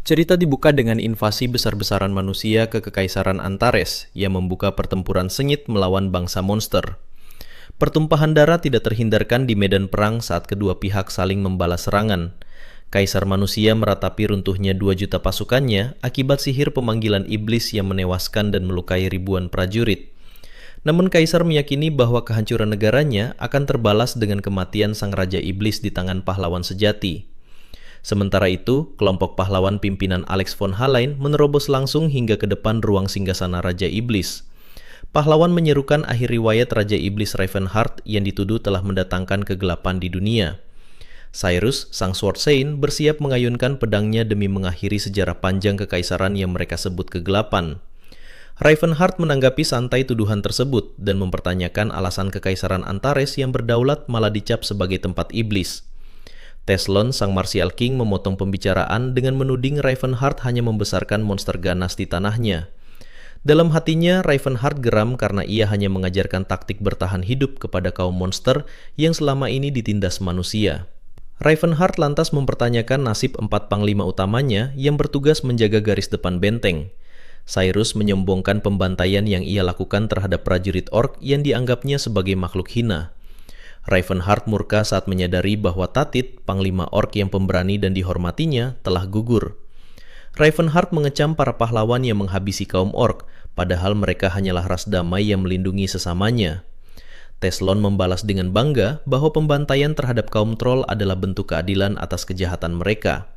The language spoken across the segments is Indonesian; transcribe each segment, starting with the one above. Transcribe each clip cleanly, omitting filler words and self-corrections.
Cerita dibuka dengan invasi besar-besaran manusia ke Kekaisaran Antares yang membuka pertempuran sengit melawan bangsa monster. Pertumpahan darah tidak terhindarkan di medan perang saat kedua pihak saling membalas serangan. Kaisar manusia meratapi runtuhnya 2 juta pasukannya akibat sihir pemanggilan iblis yang menewaskan dan melukai ribuan prajurit. Namun Kaisar meyakini bahwa kehancuran negaranya akan terbalas dengan kematian sang Raja Iblis di tangan pahlawan sejati. Sementara itu, kelompok pahlawan pimpinan Alex von Halein menerobos langsung hingga ke depan ruang singgasana Raja Iblis. Pahlawan menyerukan akhir riwayat Raja Iblis Ravenheart yang dituduh telah mendatangkan kegelapan di dunia. Cyrus, sang Sword Saint, bersiap mengayunkan pedangnya demi mengakhiri sejarah panjang kekaisaran yang mereka sebut kegelapan. Ravenheart menanggapi santai tuduhan tersebut dan mempertanyakan alasan Kekaisaran Antares yang berdaulat malah dicap sebagai tempat iblis. Teslon, sang Martial King, memotong pembicaraan dengan menuding Ravenheart hanya membesarkan monster ganas di tanahnya. Dalam hatinya, Ravenheart geram karena ia hanya mengajarkan taktik bertahan hidup kepada kaum monster yang selama ini ditindas manusia. Ravenheart lantas mempertanyakan nasib 4 panglima utamanya yang bertugas menjaga garis depan benteng. Cyrus menyombongkan pembantaian yang ia lakukan terhadap prajurit orc yang dianggapnya sebagai makhluk hina. Ravenheart murka saat menyadari bahwa Tatit, panglima orc yang pemberani dan dihormatinya, telah gugur. Ravenheart mengecam para pahlawan yang menghabisi kaum orc, padahal mereka hanyalah ras damai yang melindungi sesamanya. Teslon membalas dengan bangga bahwa pembantaian terhadap kaum troll adalah bentuk keadilan atas kejahatan mereka.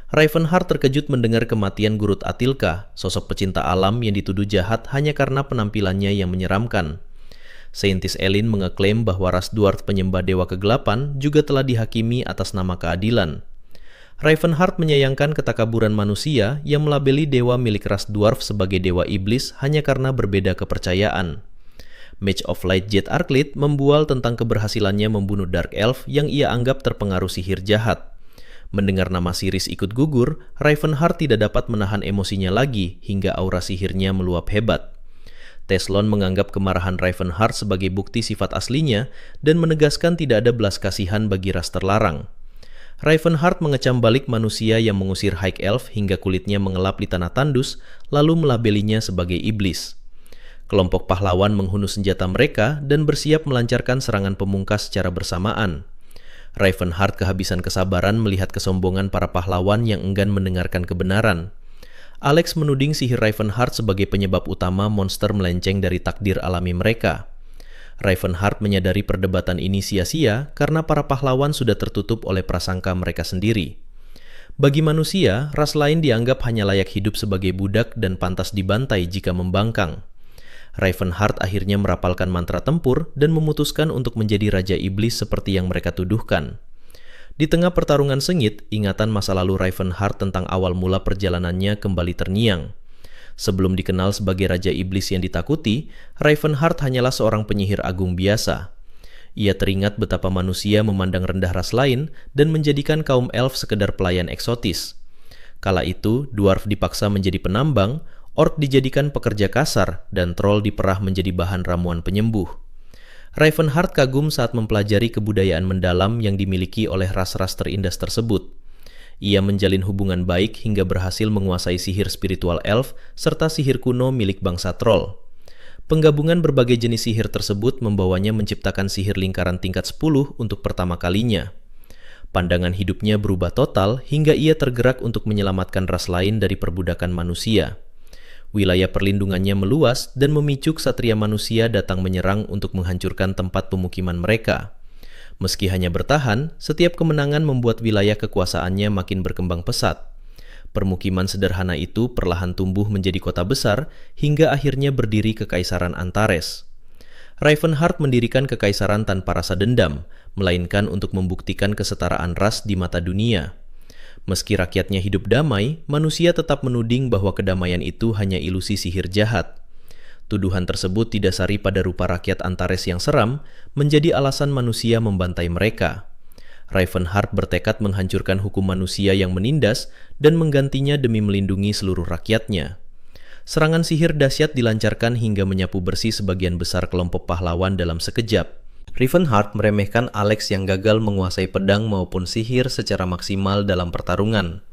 Ravenheart terkejut mendengar kematian Gurut Atilka, sosok pecinta alam yang dituduh jahat hanya karena penampilannya yang menyeramkan. Saintis Elin mengeklaim bahwa ras dwarf penyembah dewa kegelapan juga telah dihakimi atas nama keadilan. Ravenheart menyayangkan ketakaburan manusia yang melabeli dewa milik ras dwarf sebagai dewa iblis hanya karena berbeda kepercayaan. Mage of Light Jet Arclit membual tentang keberhasilannya membunuh Dark Elf yang ia anggap terpengaruh sihir jahat. Mendengar nama Siris ikut gugur, Ravenheart tidak dapat menahan emosinya lagi hingga aura sihirnya meluap hebat. Teslon menganggap kemarahan Ravenheart sebagai bukti sifat aslinya dan menegaskan tidak ada belas kasihan bagi ras terlarang. Ravenheart mengecam balik manusia yang mengusir High Elf hingga kulitnya mengelap di tanah tandus, lalu melabelinya sebagai iblis. Kelompok pahlawan menghunus senjata mereka dan bersiap melancarkan serangan pemungkas secara bersamaan. Ravenheart kehabisan kesabaran melihat kesombongan para pahlawan yang enggan mendengarkan kebenaran. Alex menuding sihir Ravenheart sebagai penyebab utama monster melenceng dari takdir alami mereka. Ravenheart menyadari perdebatan ini sia-sia karena para pahlawan sudah tertutup oleh prasangka mereka sendiri. Bagi manusia, ras lain dianggap hanya layak hidup sebagai budak dan pantas dibantai jika membangkang. Ravenheart akhirnya merapalkan mantra tempur dan memutuskan untuk menjadi Raja Iblis seperti yang mereka tuduhkan. Di tengah pertarungan sengit, ingatan masa lalu Ravenheart tentang awal mula perjalanannya kembali terngiang. Sebelum dikenal sebagai Raja Iblis yang ditakuti, Ravenheart hanyalah seorang penyihir agung biasa. Ia teringat betapa manusia memandang rendah ras lain dan menjadikan kaum elf sekedar pelayan eksotis. Kala itu, dwarf dipaksa menjadi penambang, orc dijadikan pekerja kasar, dan troll diperah menjadi bahan ramuan penyembuh. Ravenheart kagum saat mempelajari kebudayaan mendalam yang dimiliki oleh ras-ras terindah tersebut. Ia menjalin hubungan baik hingga berhasil menguasai sihir spiritual elf serta sihir kuno milik bangsa troll. Penggabungan berbagai jenis sihir tersebut membawanya menciptakan sihir lingkaran tingkat 10 untuk pertama kalinya. Pandangan hidupnya berubah total hingga ia tergerak untuk menyelamatkan ras lain dari perbudakan manusia. Wilayah perlindungannya meluas dan memicu ksatria manusia datang menyerang untuk menghancurkan tempat pemukiman mereka. Meski hanya bertahan, setiap kemenangan membuat wilayah kekuasaannya makin berkembang pesat. Permukiman sederhana itu perlahan tumbuh menjadi kota besar hingga akhirnya berdiri Kekaisaran Antares. Ravenheart mendirikan kekaisaran tanpa rasa dendam, melainkan untuk membuktikan kesetaraan ras di mata dunia. Meski rakyatnya hidup damai, manusia tetap menuding bahwa kedamaian itu hanya ilusi sihir jahat. Tuduhan tersebut didasari pada rupa rakyat Antares yang seram, menjadi alasan manusia membantai mereka. Ravenheart bertekad menghancurkan hukum manusia yang menindas dan menggantinya demi melindungi seluruh rakyatnya. Serangan sihir dahsyat dilancarkan hingga menyapu bersih sebagian besar kelompok pahlawan dalam sekejap. Ravenheart meremehkan Alex yang gagal menguasai pedang maupun sihir secara maksimal dalam pertarungan.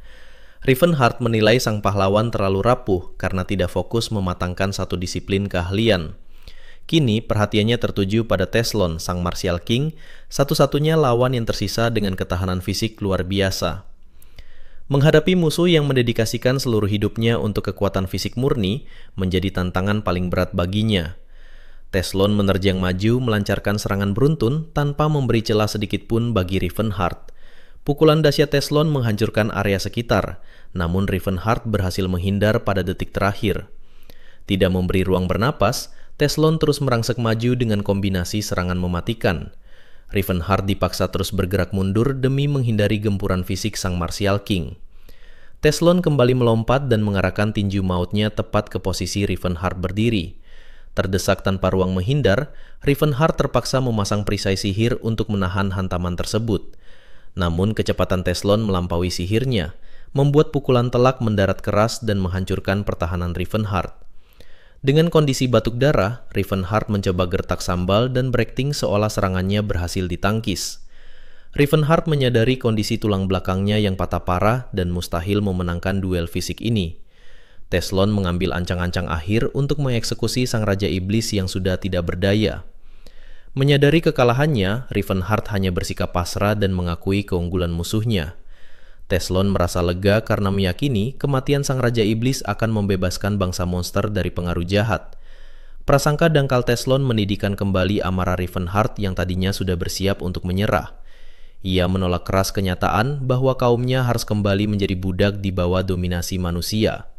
Rivenhart menilai sang pahlawan terlalu rapuh karena tidak fokus mematangkan satu disiplin keahlian. Kini perhatiannya tertuju pada Teslon, sang martial king, satu-satunya lawan yang tersisa dengan ketahanan fisik luar biasa. Menghadapi musuh yang mendedikasikan seluruh hidupnya untuk kekuatan fisik murni menjadi tantangan paling berat baginya. Teslon menerjang maju melancarkan serangan beruntun tanpa memberi celah sedikit pun bagi Rivenhart. Pukulan dahsyat Teslon menghancurkan area sekitar, namun Rivenhart berhasil menghindar pada detik terakhir. Tidak memberi ruang bernapas, Teslon terus merangsek maju dengan kombinasi serangan mematikan. Rivenhart dipaksa terus bergerak mundur demi menghindari gempuran fisik sang martial king. Teslon kembali melompat dan mengarahkan tinju mautnya tepat ke posisi Rivenhart berdiri. Terdesak tanpa ruang menghindar, Rivenhart terpaksa memasang perisai sihir untuk menahan hantaman tersebut. Namun kecepatan Teslon melampaui sihirnya, membuat pukulan telak mendarat keras dan menghancurkan pertahanan Rivenhart. Dengan kondisi batuk darah, Rivenhart mencoba gertak sambal dan berakting seolah serangannya berhasil ditangkis. Rivenhart menyadari kondisi tulang belakangnya yang patah parah dan mustahil memenangkan duel fisik ini. Teslon mengambil ancang-ancang akhir untuk mengeksekusi sang Raja Iblis yang sudah tidak berdaya. Menyadari kekalahannya, Rivenhart hanya bersikap pasrah dan mengakui keunggulan musuhnya. Teslon merasa lega karena meyakini kematian sang Raja Iblis akan membebaskan bangsa monster dari pengaruh jahat. Prasangka dangkal Teslon mendidikan kembali amarah Rivenhart yang tadinya sudah bersiap untuk menyerah. Ia menolak keras kenyataan bahwa kaumnya harus kembali menjadi budak di bawah dominasi manusia.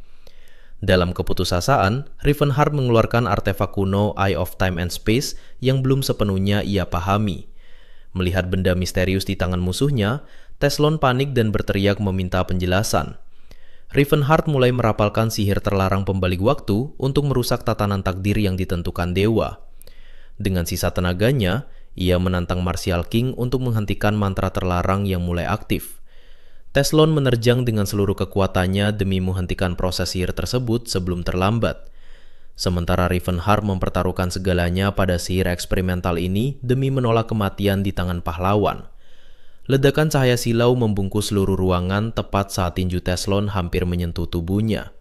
Dalam keputusasaan, Rivenhart mengeluarkan artefak kuno Eye of Time and Space yang belum sepenuhnya ia pahami. Melihat benda misterius di tangan musuhnya, Teslon panik dan berteriak meminta penjelasan. Rivenhart mulai merapalkan sihir terlarang pembalik waktu untuk merusak tatanan takdir yang ditentukan dewa. Dengan sisa tenaganya, ia menantang Martial King untuk menghentikan mantra terlarang yang mulai aktif. Teslon menerjang dengan seluruh kekuatannya demi menghentikan proses sihir tersebut sebelum terlambat. Sementara Rivenhart mempertaruhkan segalanya pada sihir eksperimental ini demi menolak kematian di tangan pahlawan. Ledakan cahaya silau membungkus seluruh ruangan tepat saat tinju Teslon hampir menyentuh tubuhnya.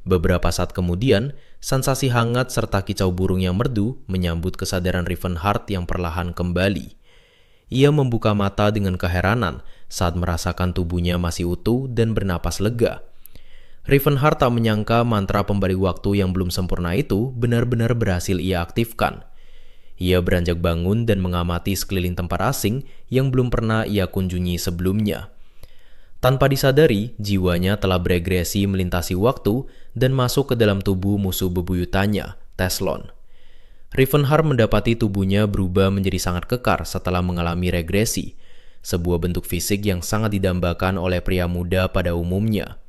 Beberapa saat kemudian, sensasi hangat serta kicau burung yang merdu menyambut kesadaran Rivenhart yang perlahan kembali. Ia membuka mata dengan keheranan saat merasakan tubuhnya masih utuh dan bernapas lega. Rivenhart tak menyangka mantra pembalik waktu yang belum sempurna itu benar-benar berhasil ia aktifkan. Ia beranjak bangun dan mengamati sekeliling tempat asing yang belum pernah ia kunjungi sebelumnya. Tanpa disadari, jiwanya telah beregresi melintasi waktu dan masuk ke dalam tubuh musuh bebuyutannya, Teslon. Rivenhart mendapati tubuhnya berubah menjadi sangat kekar setelah mengalami regresi, sebuah bentuk fisik yang sangat didambakan oleh pria muda pada umumnya.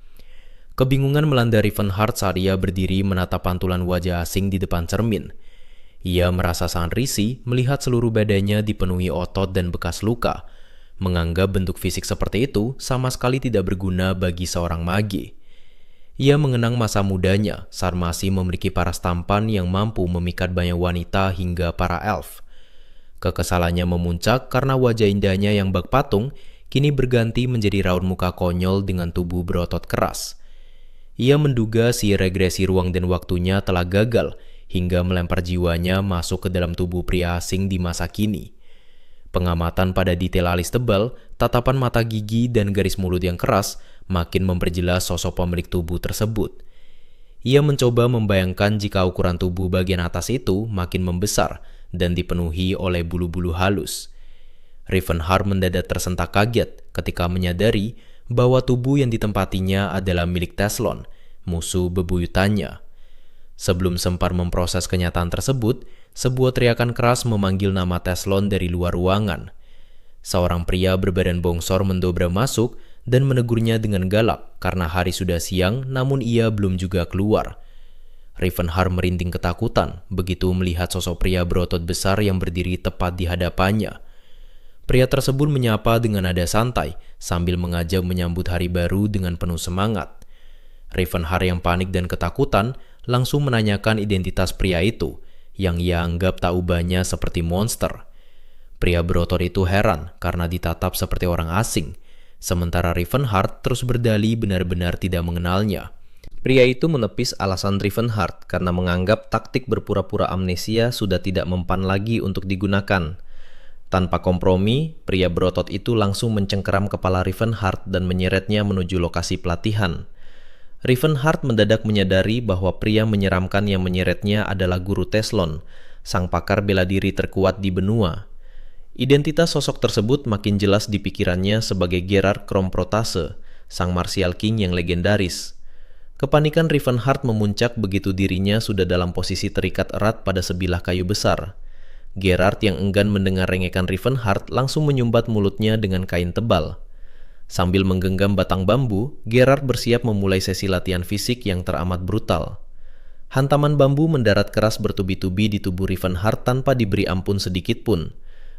Kebingungan melanda Rivenhart saat ia berdiri menatap pantulan wajah asing di depan cermin. Ia merasa sangat risih melihat seluruh badannya dipenuhi otot dan bekas luka, menganggap bentuk fisik seperti itu sama sekali tidak berguna bagi seorang mage. Ia mengenang masa mudanya saat masih memiliki paras tampan yang mampu memikat banyak wanita hingga para elf. Kekesalannya memuncak karena wajah indahnya yang bak patung kini berganti menjadi raut muka konyol dengan tubuh berotot keras. Ia menduga si regresi ruang dan waktunya telah gagal hingga melempar jiwanya masuk ke dalam tubuh pria asing di masa kini. Pengamatan pada detail alis tebal, tatapan mata gigi, dan garis mulut yang keras makin memperjelas sosok pemilik tubuh tersebut. Ia mencoba membayangkan jika ukuran tubuh bagian atas itu makin membesar dan dipenuhi oleh bulu-bulu halus. Rivenhart mendadak tersentak kaget ketika menyadari bahwa tubuh yang ditempatinya adalah milik Teslon, musuh bebuyutannya. Sebelum sempat memproses kenyataan tersebut, sebuah teriakan keras memanggil nama Teslon dari luar ruangan. Seorang pria berbadan bongsor mendobrak masuk dan menegurnya dengan galak karena hari sudah siang namun ia belum juga keluar. Rivenhart merinding ketakutan begitu melihat sosok pria berotot besar yang berdiri tepat di hadapannya. Pria tersebut menyapa dengan nada santai sambil mengajak menyambut hari baru dengan penuh semangat. Rivenhart yang panik dan ketakutan langsung menanyakan identitas pria itu yang ia anggap tak ubahnya seperti monster. Pria berotot itu heran karena ditatap seperti orang asing, Sementara Rivenhart terus berdalih benar-benar tidak mengenalnya. Pria itu menepis alasan Rivenhart karena menganggap taktik berpura-pura amnesia sudah tidak mempan lagi untuk digunakan. Tanpa kompromi, pria berotot itu langsung mencengkeram kepala Rivenhart dan menyeretnya menuju lokasi pelatihan. Rivenhart mendadak menyadari bahwa pria menyeramkan yang menyeretnya adalah guru Teslon, sang pakar bela diri terkuat di benua. Identitas sosok tersebut makin jelas di pikirannya sebagai Gerard Kromprotase, sang martial king yang legendaris. Kepanikan Rivenhart memuncak begitu dirinya sudah dalam posisi terikat erat pada sebilah kayu besar. Gerard yang enggan mendengar rengekan Rivenhart langsung menyumbat mulutnya dengan kain tebal. Sambil menggenggam batang bambu, Gerard bersiap memulai sesi latihan fisik yang teramat brutal. Hantaman bambu mendarat keras bertubi-tubi di tubuh Rivenhart tanpa diberi ampun sedikit pun.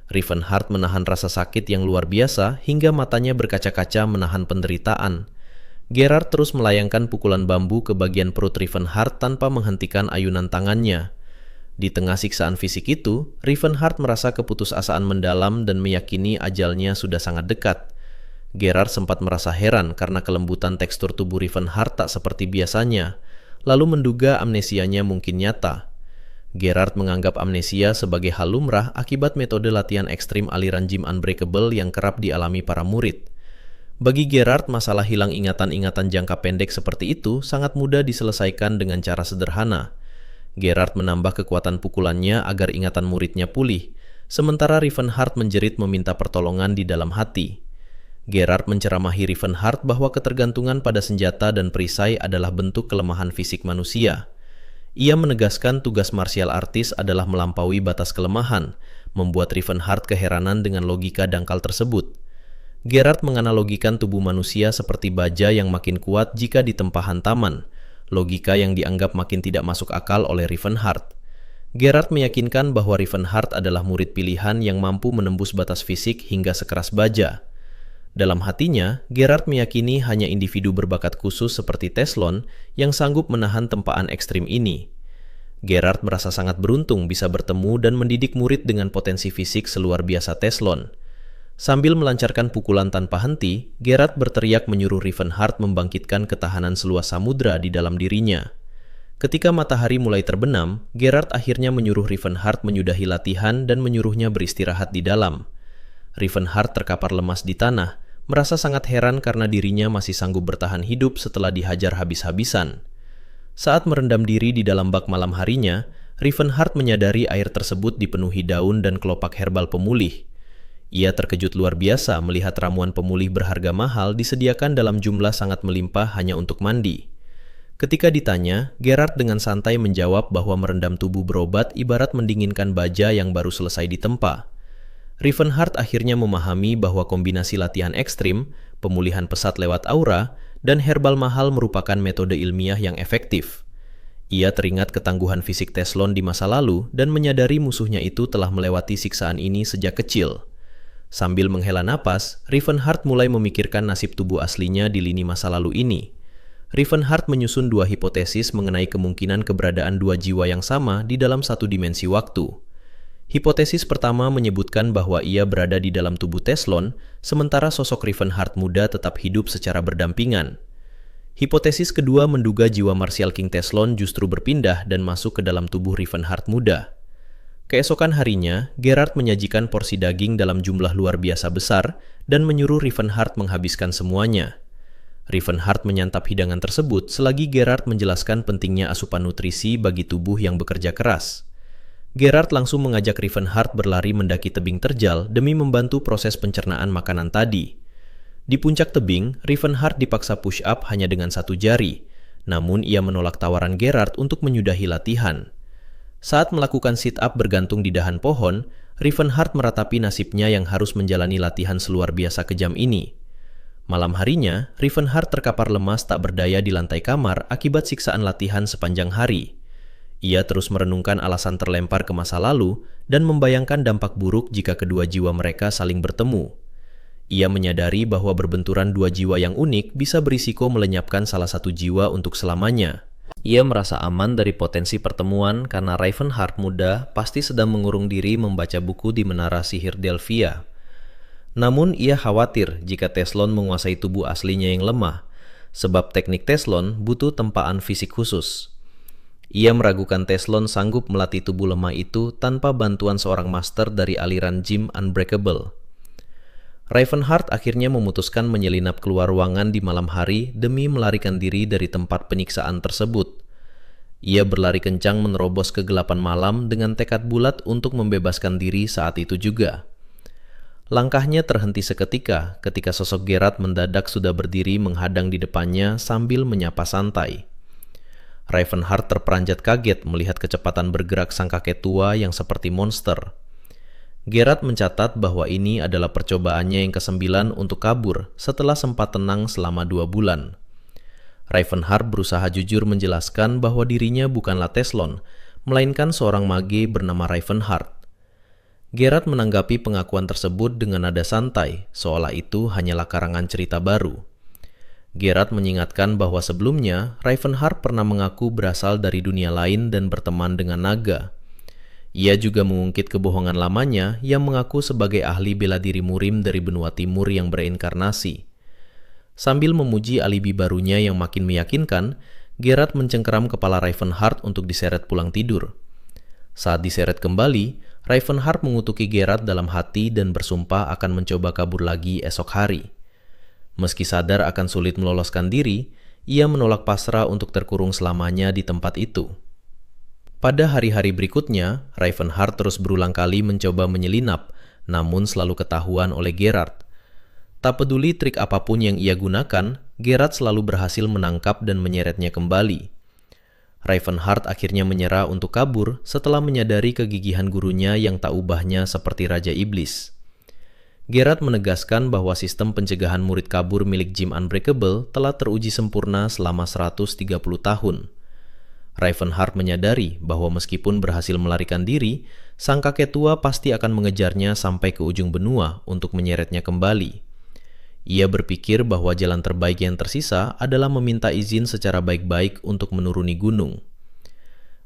Rivenhart menahan rasa sakit yang luar biasa hingga matanya berkaca-kaca menahan penderitaan. Gerard terus melayangkan pukulan bambu ke bagian perut Rivenhart tanpa menghentikan ayunan tangannya. Di tengah siksaan fisik itu, Rivenhart merasa keputusasaan mendalam dan meyakini ajalnya sudah sangat dekat. Gerard sempat merasa heran karena kelembutan tekstur tubuh Rivenhart tak seperti biasanya, lalu menduga amnesianya mungkin nyata. Gerard menganggap amnesia sebagai hal lumrah akibat metode latihan ekstrim aliran Gym Unbreakable yang kerap dialami para murid. Bagi Gerard, masalah hilang ingatan-ingatan jangka pendek seperti itu sangat mudah diselesaikan dengan cara sederhana. Gerard menambah kekuatan pukulannya agar ingatan muridnya pulih, sementara Rivenhart menjerit meminta pertolongan di dalam hati. Gerard menceramahi Rivenhart bahwa ketergantungan pada senjata dan perisai adalah bentuk kelemahan fisik manusia. Ia menegaskan tugas martial artist adalah melampaui batas kelemahan, membuat Rivenhart keheranan dengan logika dangkal tersebut. Gerard menganalogikan tubuh manusia seperti baja yang makin kuat jika ditempa hantaman, logika yang dianggap makin tidak masuk akal oleh Rivenhart. Gerard meyakinkan bahwa Rivenhart adalah murid pilihan yang mampu menembus batas fisik hingga sekeras baja. Dalam hatinya, Gerard meyakini hanya individu berbakat khusus seperti Teslon yang sanggup menahan tempaan ekstrim ini. Gerard merasa sangat beruntung bisa bertemu dan mendidik murid dengan potensi fisik seluar biasa Teslon. Sambil melancarkan pukulan tanpa henti, Gerard berteriak menyuruh Rivenhart membangkitkan ketahanan seluas samudra di dalam dirinya. Ketika matahari mulai terbenam, Gerard akhirnya menyuruh Rivenhart menyudahi latihan dan menyuruhnya beristirahat di dalam. Rivenhart terkapar lemas di tanah, merasa sangat heran karena dirinya masih sanggup bertahan hidup setelah dihajar habis-habisan. Saat merendam diri di dalam bak malam harinya, Rivenhart menyadari air tersebut dipenuhi daun dan kelopak herbal pemulih. Ia terkejut luar biasa melihat ramuan pemulih berharga mahal disediakan dalam jumlah sangat melimpah hanya untuk mandi. Ketika ditanya, Gerard dengan santai menjawab bahwa merendam tubuh berobat ibarat mendinginkan baja yang baru selesai ditempa. Rivenhart akhirnya memahami bahwa kombinasi latihan ekstrim, pemulihan pesat lewat aura, dan herbal mahal merupakan metode ilmiah yang efektif. Ia teringat ketangguhan fisik Teslon di masa lalu dan menyadari musuhnya itu telah melewati siksaan ini sejak kecil. Sambil menghela napas, Rivenhart mulai memikirkan nasib tubuh aslinya di lini masa lalu ini. Rivenhart menyusun dua hipotesis mengenai kemungkinan keberadaan dua jiwa yang sama di dalam satu dimensi waktu. Hipotesis pertama menyebutkan bahwa ia berada di dalam tubuh Teslon, sementara sosok Rivenhart muda tetap hidup secara berdampingan. Hipotesis kedua menduga jiwa martial king Teslon justru berpindah dan masuk ke dalam tubuh Rivenhart muda. Keesokan harinya, Gerard menyajikan porsi daging dalam jumlah luar biasa besar dan menyuruh Rivenhart menghabiskan semuanya. Rivenhart menyantap hidangan tersebut selagi Gerard menjelaskan pentingnya asupan nutrisi bagi tubuh yang bekerja keras. Gerard langsung mengajak Rivenhart berlari mendaki tebing terjal demi membantu proses pencernaan makanan tadi. Di puncak tebing, Rivenhart dipaksa push up hanya dengan satu jari, namun ia menolak tawaran Gerard untuk menyudahi latihan. Saat melakukan sit-up bergantung di dahan pohon, Rivenhart meratapi nasibnya yang harus menjalani latihan seluar biasa kejam ini. Malam harinya, Rivenhart terkapar lemas tak berdaya di lantai kamar akibat siksaan latihan sepanjang hari. Ia terus merenungkan alasan terlempar ke masa lalu dan membayangkan dampak buruk jika kedua jiwa mereka saling bertemu. Ia menyadari bahwa berbenturan dua jiwa yang unik bisa berisiko melenyapkan salah satu jiwa untuk selamanya. Ia merasa aman dari potensi pertemuan karena Rivenhart muda pasti sedang mengurung diri membaca buku di menara sihir Delphia. Namun ia khawatir jika Teslon menguasai tubuh aslinya yang lemah, sebab teknik Teslon butuh tempaan fisik khusus. Ia meragukan Teslon sanggup melatih tubuh lemah itu tanpa bantuan seorang master dari aliran Gym Unbreakable. Ravenheart akhirnya memutuskan menyelinap keluar ruangan di malam hari demi melarikan diri dari tempat penyiksaan tersebut. Ia berlari kencang menerobos kegelapan malam dengan tekad bulat untuk membebaskan diri saat itu juga. Langkahnya terhenti seketika ketika sosok Geralt mendadak sudah berdiri menghadang di depannya sambil menyapa santai. Ravenheart terperanjat kaget melihat kecepatan bergerak sang kakek tua yang seperti monster. Geralt mencatat bahwa ini adalah percobaannya yang ke-9 untuk kabur setelah sempat tenang selama 2 bulan. Ravenheart berusaha jujur menjelaskan bahwa dirinya bukanlah Teslon, melainkan seorang mage bernama Ravenheart. Geralt menanggapi pengakuan tersebut dengan nada santai, seolah itu hanyalah karangan cerita baru. Geralt mengingatkan bahwa sebelumnya Ravenheart pernah mengaku berasal dari dunia lain dan berteman dengan naga. Ia juga mengungkit kebohongan lamanya yang mengaku sebagai ahli bela diri murim dari benua timur yang bereinkarnasi. Sambil memuji alibi barunya yang makin meyakinkan, Geralt mencengkeram kepala Ravenheart untuk diseret pulang tidur. Saat diseret kembali, Ravenheart mengutuki Geralt dalam hati dan bersumpah akan mencoba kabur lagi esok hari. Meski sadar akan sulit meloloskan diri, ia menolak pasrah untuk terkurung selamanya di tempat itu. Pada hari-hari berikutnya, Ravenheart terus berulang kali mencoba menyelinap, namun selalu ketahuan oleh Geralt. Tak peduli trik apapun yang ia gunakan, Geralt selalu berhasil menangkap dan menyeretnya kembali. Ravenheart akhirnya menyerah untuk kabur setelah menyadari kegigihan gurunya yang tak ubahnya seperti Raja Iblis. Geralt menegaskan bahwa sistem pencegahan murid kabur milik Gym Unbreakable telah teruji sempurna selama 130 tahun. Ravenheart menyadari bahwa meskipun berhasil melarikan diri, sang kakek tua pasti akan mengejarnya sampai ke ujung benua untuk menyeretnya kembali. Ia berpikir bahwa jalan terbaik yang tersisa adalah meminta izin secara baik-baik untuk menuruni gunung.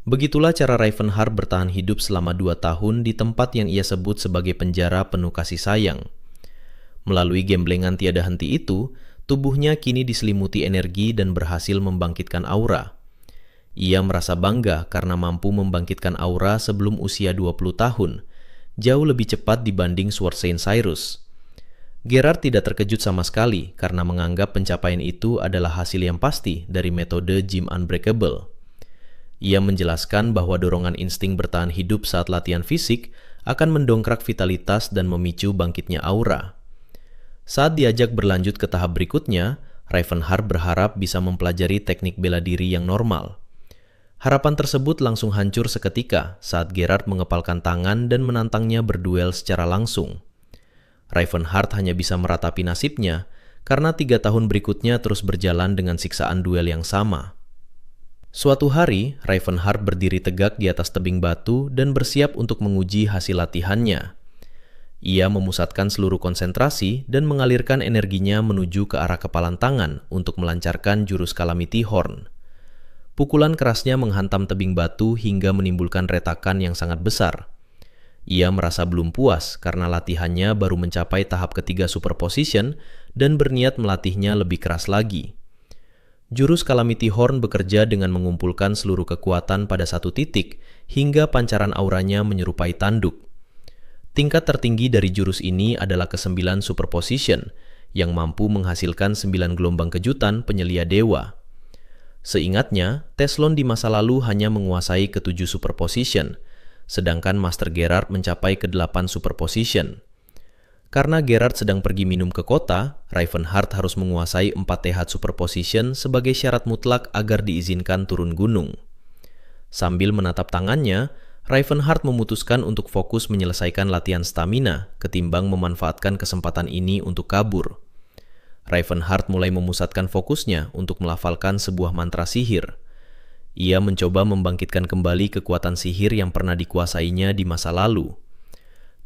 Begitulah cara Ravenheart bertahan hidup selama 2 tahun di tempat yang ia sebut sebagai penjara penuh kasih sayang. Melalui gamblengan tiada henti itu, tubuhnya kini diselimuti energi dan berhasil membangkitkan aura. Ia merasa bangga karena mampu membangkitkan aura sebelum usia 20 tahun, jauh lebih cepat dibanding Sword Saint Cyrus. Geralt tidak terkejut sama sekali karena menganggap pencapaian itu adalah hasil yang pasti dari metode Gym Unbreakable. Ia menjelaskan bahwa dorongan insting bertahan hidup saat latihan fisik akan mendongkrak vitalitas dan memicu bangkitnya aura. Saat diajak berlanjut ke tahap berikutnya, Ravenheart berharap bisa mempelajari teknik bela diri yang normal. Harapan tersebut langsung hancur seketika saat Geralt mengepalkan tangan dan menantangnya berduel secara langsung. Ravenheart hanya bisa meratapi nasibnya karena 3 tahun berikutnya terus berjalan dengan siksaan duel yang sama. Suatu hari, Ravenheart berdiri tegak di atas tebing batu dan bersiap untuk menguji hasil latihannya. Ia memusatkan seluruh konsentrasi dan mengalirkan energinya menuju ke arah kepalan tangan untuk melancarkan jurus Calamity Horn. Pukulan kerasnya menghantam tebing batu hingga menimbulkan retakan yang sangat besar. Ia merasa belum puas karena latihannya baru mencapai tahap ketiga superposition dan berniat melatihnya lebih keras lagi. Jurus Calamity Horn bekerja dengan mengumpulkan seluruh kekuatan pada satu titik hingga pancaran auranya menyerupai tanduk. Tingkat tertinggi dari jurus ini adalah ke-9 superposition yang mampu menghasilkan 9 gelombang kejutan penyelia dewa. Seingatnya, Teslon di masa lalu hanya menguasai ke-7 superposition, sedangkan Master Geralt mencapai ke-8 superposition. Karena Geralt sedang pergi minum ke kota, Ravenheart harus menguasai 4 TH superposition sebagai syarat mutlak agar diizinkan turun gunung. Sambil menatap tangannya, Ravenheart memutuskan untuk fokus menyelesaikan latihan stamina ketimbang memanfaatkan kesempatan ini untuk kabur. Ravenheart mulai memusatkan fokusnya untuk melafalkan sebuah mantra sihir. Ia mencoba membangkitkan kembali kekuatan sihir yang pernah dikuasainya di masa lalu.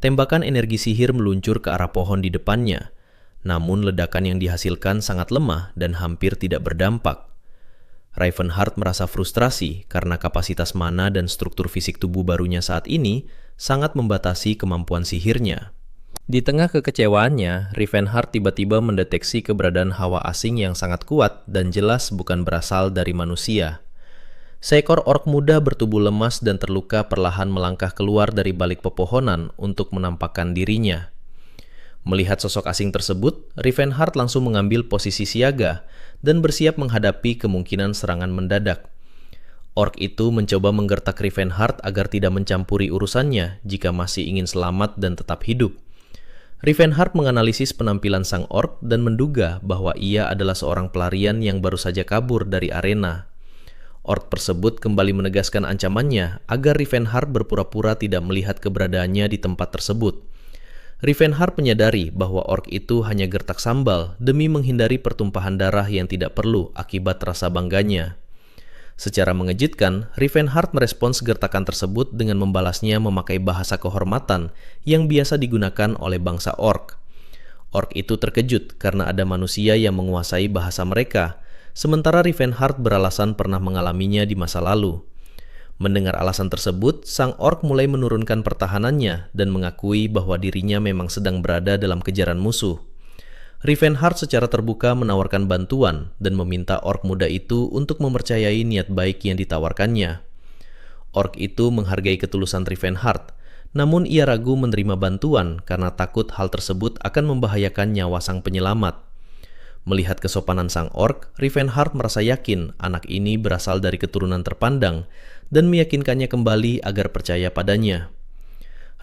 Tembakan energi sihir meluncur ke arah pohon di depannya, namun ledakan yang dihasilkan sangat lemah dan hampir tidak berdampak. Ravenheart merasa frustrasi karena kapasitas mana dan struktur fisik tubuh barunya saat ini sangat membatasi kemampuan sihirnya. Di tengah kekecewaannya, Rivenhart tiba-tiba mendeteksi keberadaan hawa asing yang sangat kuat dan jelas bukan berasal dari manusia. Seekor ork muda bertubuh lemas dan terluka perlahan melangkah keluar dari balik pepohonan untuk menampakkan dirinya. Melihat sosok asing tersebut, Rivenhart langsung mengambil posisi siaga dan bersiap menghadapi kemungkinan serangan mendadak. Ork itu mencoba menggertak Rivenhart agar tidak mencampuri urusannya jika masih ingin selamat dan tetap hidup. Rivenhart menganalisis penampilan sang ork dan menduga bahwa ia adalah seorang pelarian yang baru saja kabur dari arena. Ork tersebut kembali menegaskan ancamannya agar Rivenhart berpura-pura tidak melihat keberadaannya di tempat tersebut. Rivenhart menyadari bahwa ork itu hanya gertak sambal demi menghindari pertumpahan darah yang tidak perlu akibat rasa bangganya. Secara mengejutkan, Rivenhart merespons gertakan tersebut dengan membalasnya memakai bahasa kehormatan yang biasa digunakan oleh bangsa ork. Ork itu terkejut karena ada manusia yang menguasai bahasa mereka, sementara Rivenhart beralasan pernah mengalaminya di masa lalu. Mendengar alasan tersebut, sang ork mulai menurunkan pertahanannya dan mengakui bahwa dirinya memang sedang berada dalam kejaran musuh. Rivenhart secara terbuka menawarkan bantuan dan meminta ork muda itu untuk mempercayai niat baik yang ditawarkannya. Ork itu menghargai ketulusan Rivenhart, namun ia ragu menerima bantuan karena takut hal tersebut akan membahayakan nyawa sang penyelamat. Melihat kesopanan sang ork, Rivenhart merasa yakin anak ini berasal dari keturunan terpandang dan meyakinkannya kembali agar percaya padanya.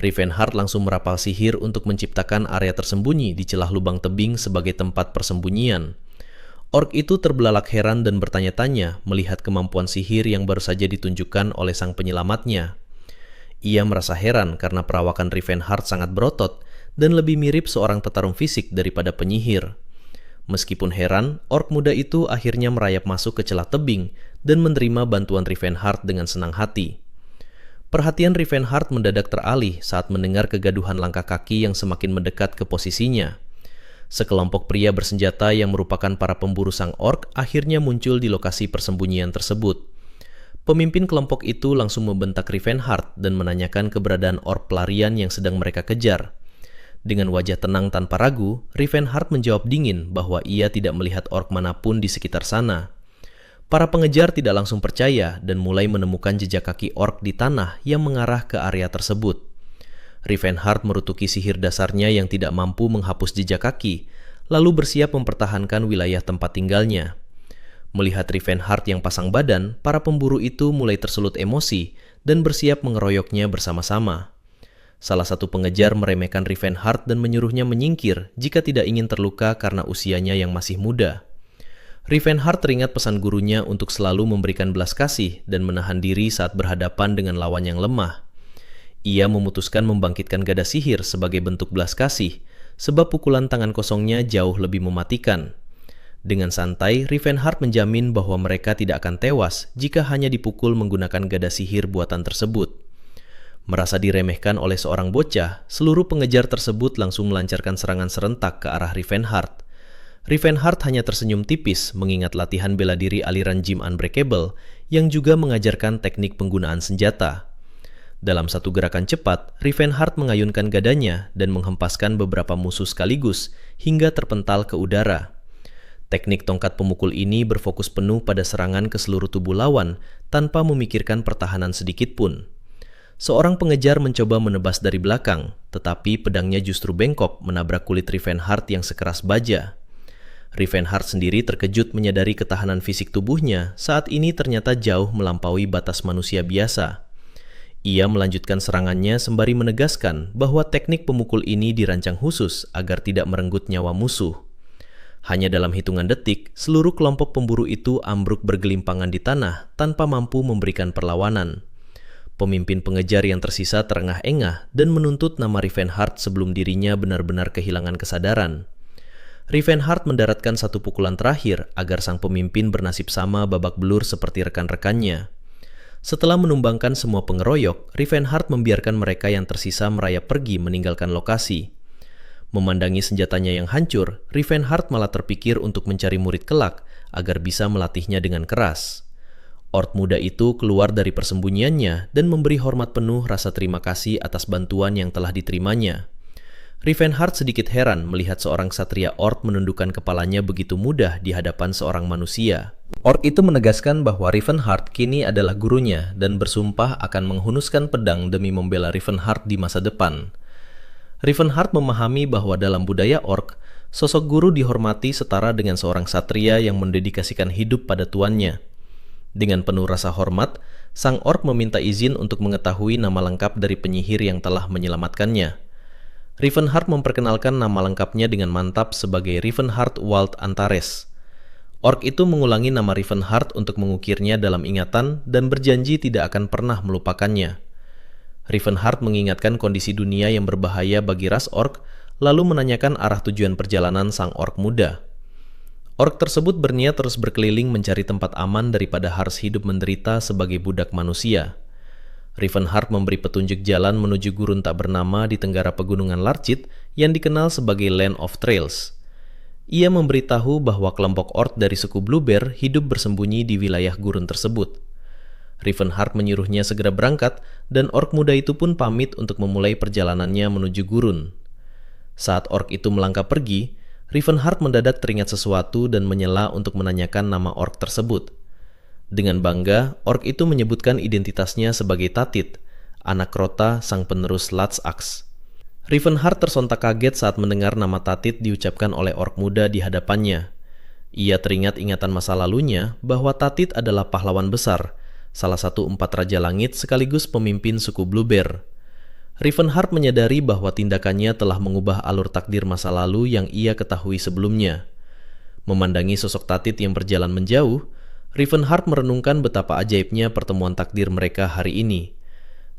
Rivenhart langsung merapal sihir untuk menciptakan area tersembunyi di celah lubang tebing sebagai tempat persembunyian. Ork itu terbelalak heran dan bertanya-tanya melihat kemampuan sihir yang baru saja ditunjukkan oleh sang penyelamatnya. Ia merasa heran karena perawakan Rivenhart sangat berotot dan lebih mirip seorang petarung fisik daripada penyihir. Meskipun heran, ork muda itu akhirnya merayap masuk ke celah tebing dan menerima bantuan Rivenhart dengan senang hati. Perhatian Rivenhart mendadak teralih saat mendengar kegaduhan langkah kaki yang semakin mendekat ke posisinya. Sekelompok pria bersenjata yang merupakan para pemburu sang ork akhirnya muncul di lokasi persembunyian tersebut. Pemimpin kelompok itu langsung membentak Rivenhart dan menanyakan keberadaan ork pelarian yang sedang mereka kejar. Dengan wajah tenang tanpa ragu, Rivenhart menjawab dingin bahwa ia tidak melihat ork manapun di sekitar sana. Para pengejar tidak langsung percaya dan mulai menemukan jejak kaki ork di tanah yang mengarah ke area tersebut. Rivenhart merutuki sihir dasarnya yang tidak mampu menghapus jejak kaki, lalu bersiap mempertahankan wilayah tempat tinggalnya. Melihat Rivenhart yang pasang badan, para pemburu itu mulai tersulut emosi dan bersiap mengeroyoknya bersama-sama. Salah satu pengejar meremehkan Rivenhart dan menyuruhnya menyingkir jika tidak ingin terluka karena usianya yang masih muda. Rivenhart teringat pesan gurunya untuk selalu memberikan belas kasih dan menahan diri saat berhadapan dengan lawan yang lemah. Ia memutuskan membangkitkan gada sihir sebagai bentuk belas kasih, sebab pukulan tangan kosongnya jauh lebih mematikan. Dengan santai, Rivenhart menjamin bahwa mereka tidak akan tewas jika hanya dipukul menggunakan gada sihir buatan tersebut. Merasa diremehkan oleh seorang bocah, seluruh pengejar tersebut langsung melancarkan serangan serentak ke arah Rivenhart. Rivenhart hanya tersenyum tipis mengingat latihan bela diri aliran Gym Unbreakable yang juga mengajarkan teknik penggunaan senjata. Dalam satu gerakan cepat, Rivenhart mengayunkan gadanya dan menghempaskan beberapa musuh sekaligus hingga terpental ke udara. Teknik tongkat pemukul ini berfokus penuh pada serangan ke seluruh tubuh lawan tanpa memikirkan pertahanan sedikit pun. Seorang pengejar mencoba menebas dari belakang, tetapi pedangnya justru bengkok menabrak kulit Rivenhart yang sekeras baja. Rivenhart sendiri terkejut menyadari ketahanan fisik tubuhnya saat ini ternyata jauh melampaui batas manusia biasa. Ia melanjutkan serangannya sembari menegaskan bahwa teknik pemukul ini dirancang khusus agar tidak merenggut nyawa musuh. Hanya dalam hitungan detik, seluruh kelompok pemburu itu ambruk bergelimpangan di tanah tanpa mampu memberikan perlawanan. Pemimpin pengejar yang tersisa terengah-engah dan menuntut nama Rivenhart sebelum dirinya benar-benar kehilangan kesadaran. Rivenhart mendaratkan satu pukulan terakhir agar sang pemimpin bernasib sama babak belur seperti rekan-rekannya. Setelah menumbangkan semua pengeroyok, Rivenhart membiarkan mereka yang tersisa merayap pergi meninggalkan lokasi. Memandangi senjatanya yang hancur, Rivenhart malah terpikir untuk mencari murid kelak agar bisa melatihnya dengan keras. Ork muda itu keluar dari persembunyiannya dan memberi hormat penuh rasa terima kasih atas bantuan yang telah diterimanya. Rivenhart sedikit heran melihat seorang ksatria Orc menundukkan kepalanya begitu mudah di hadapan seorang manusia. Orc itu menegaskan bahwa Rivenhart kini adalah gurunya dan bersumpah akan menghunuskan pedang demi membela Rivenhart di masa depan. Rivenhart memahami bahwa dalam budaya Orc, sosok guru dihormati setara dengan seorang ksatria yang mendedikasikan hidup pada tuannya. Dengan penuh rasa hormat, sang Orc meminta izin untuk mengetahui nama lengkap dari penyihir yang telah menyelamatkannya. Rivenhart memperkenalkan nama lengkapnya dengan mantap sebagai Rivenhart Wald Antares. Orc itu mengulangi nama Rivenhart untuk mengukirnya dalam ingatan dan berjanji tidak akan pernah melupakannya. Rivenhart mengingatkan kondisi dunia yang berbahaya bagi ras Orc, lalu menanyakan arah tujuan perjalanan sang Orc muda. Orc tersebut berniat terus berkeliling mencari tempat aman daripada harus hidup menderita sebagai budak manusia. Rivenhart memberi petunjuk jalan menuju gurun tak bernama di tenggara pegunungan Larchit yang dikenal sebagai Land of Trails. Ia memberitahu bahwa kelompok Orc dari suku Blue Bear hidup bersembunyi di wilayah gurun tersebut. Rivenhart menyuruhnya segera berangkat dan Orc muda itu pun pamit untuk memulai perjalanannya menuju gurun. Saat Orc itu melangkah pergi, Rivenhart mendadak teringat sesuatu dan menyela untuk menanyakan nama Orc tersebut. Dengan bangga, Orc itu menyebutkan identitasnya sebagai Tatit, anak Crota sang penerus Latz-Ax. Rivenhart tersontak kaget saat mendengar nama Tatit diucapkan oleh Orc muda di hadapannya. Ia teringat ingatan masa lalunya bahwa Tatit adalah pahlawan besar, salah satu 4 Raja Langit sekaligus pemimpin suku Blue Bear. Rivenhart menyadari bahwa tindakannya telah mengubah alur takdir masa lalu yang ia ketahui sebelumnya. Memandangi sosok Tatit yang berjalan menjauh, Rivenhart merenungkan betapa ajaibnya pertemuan takdir mereka hari ini.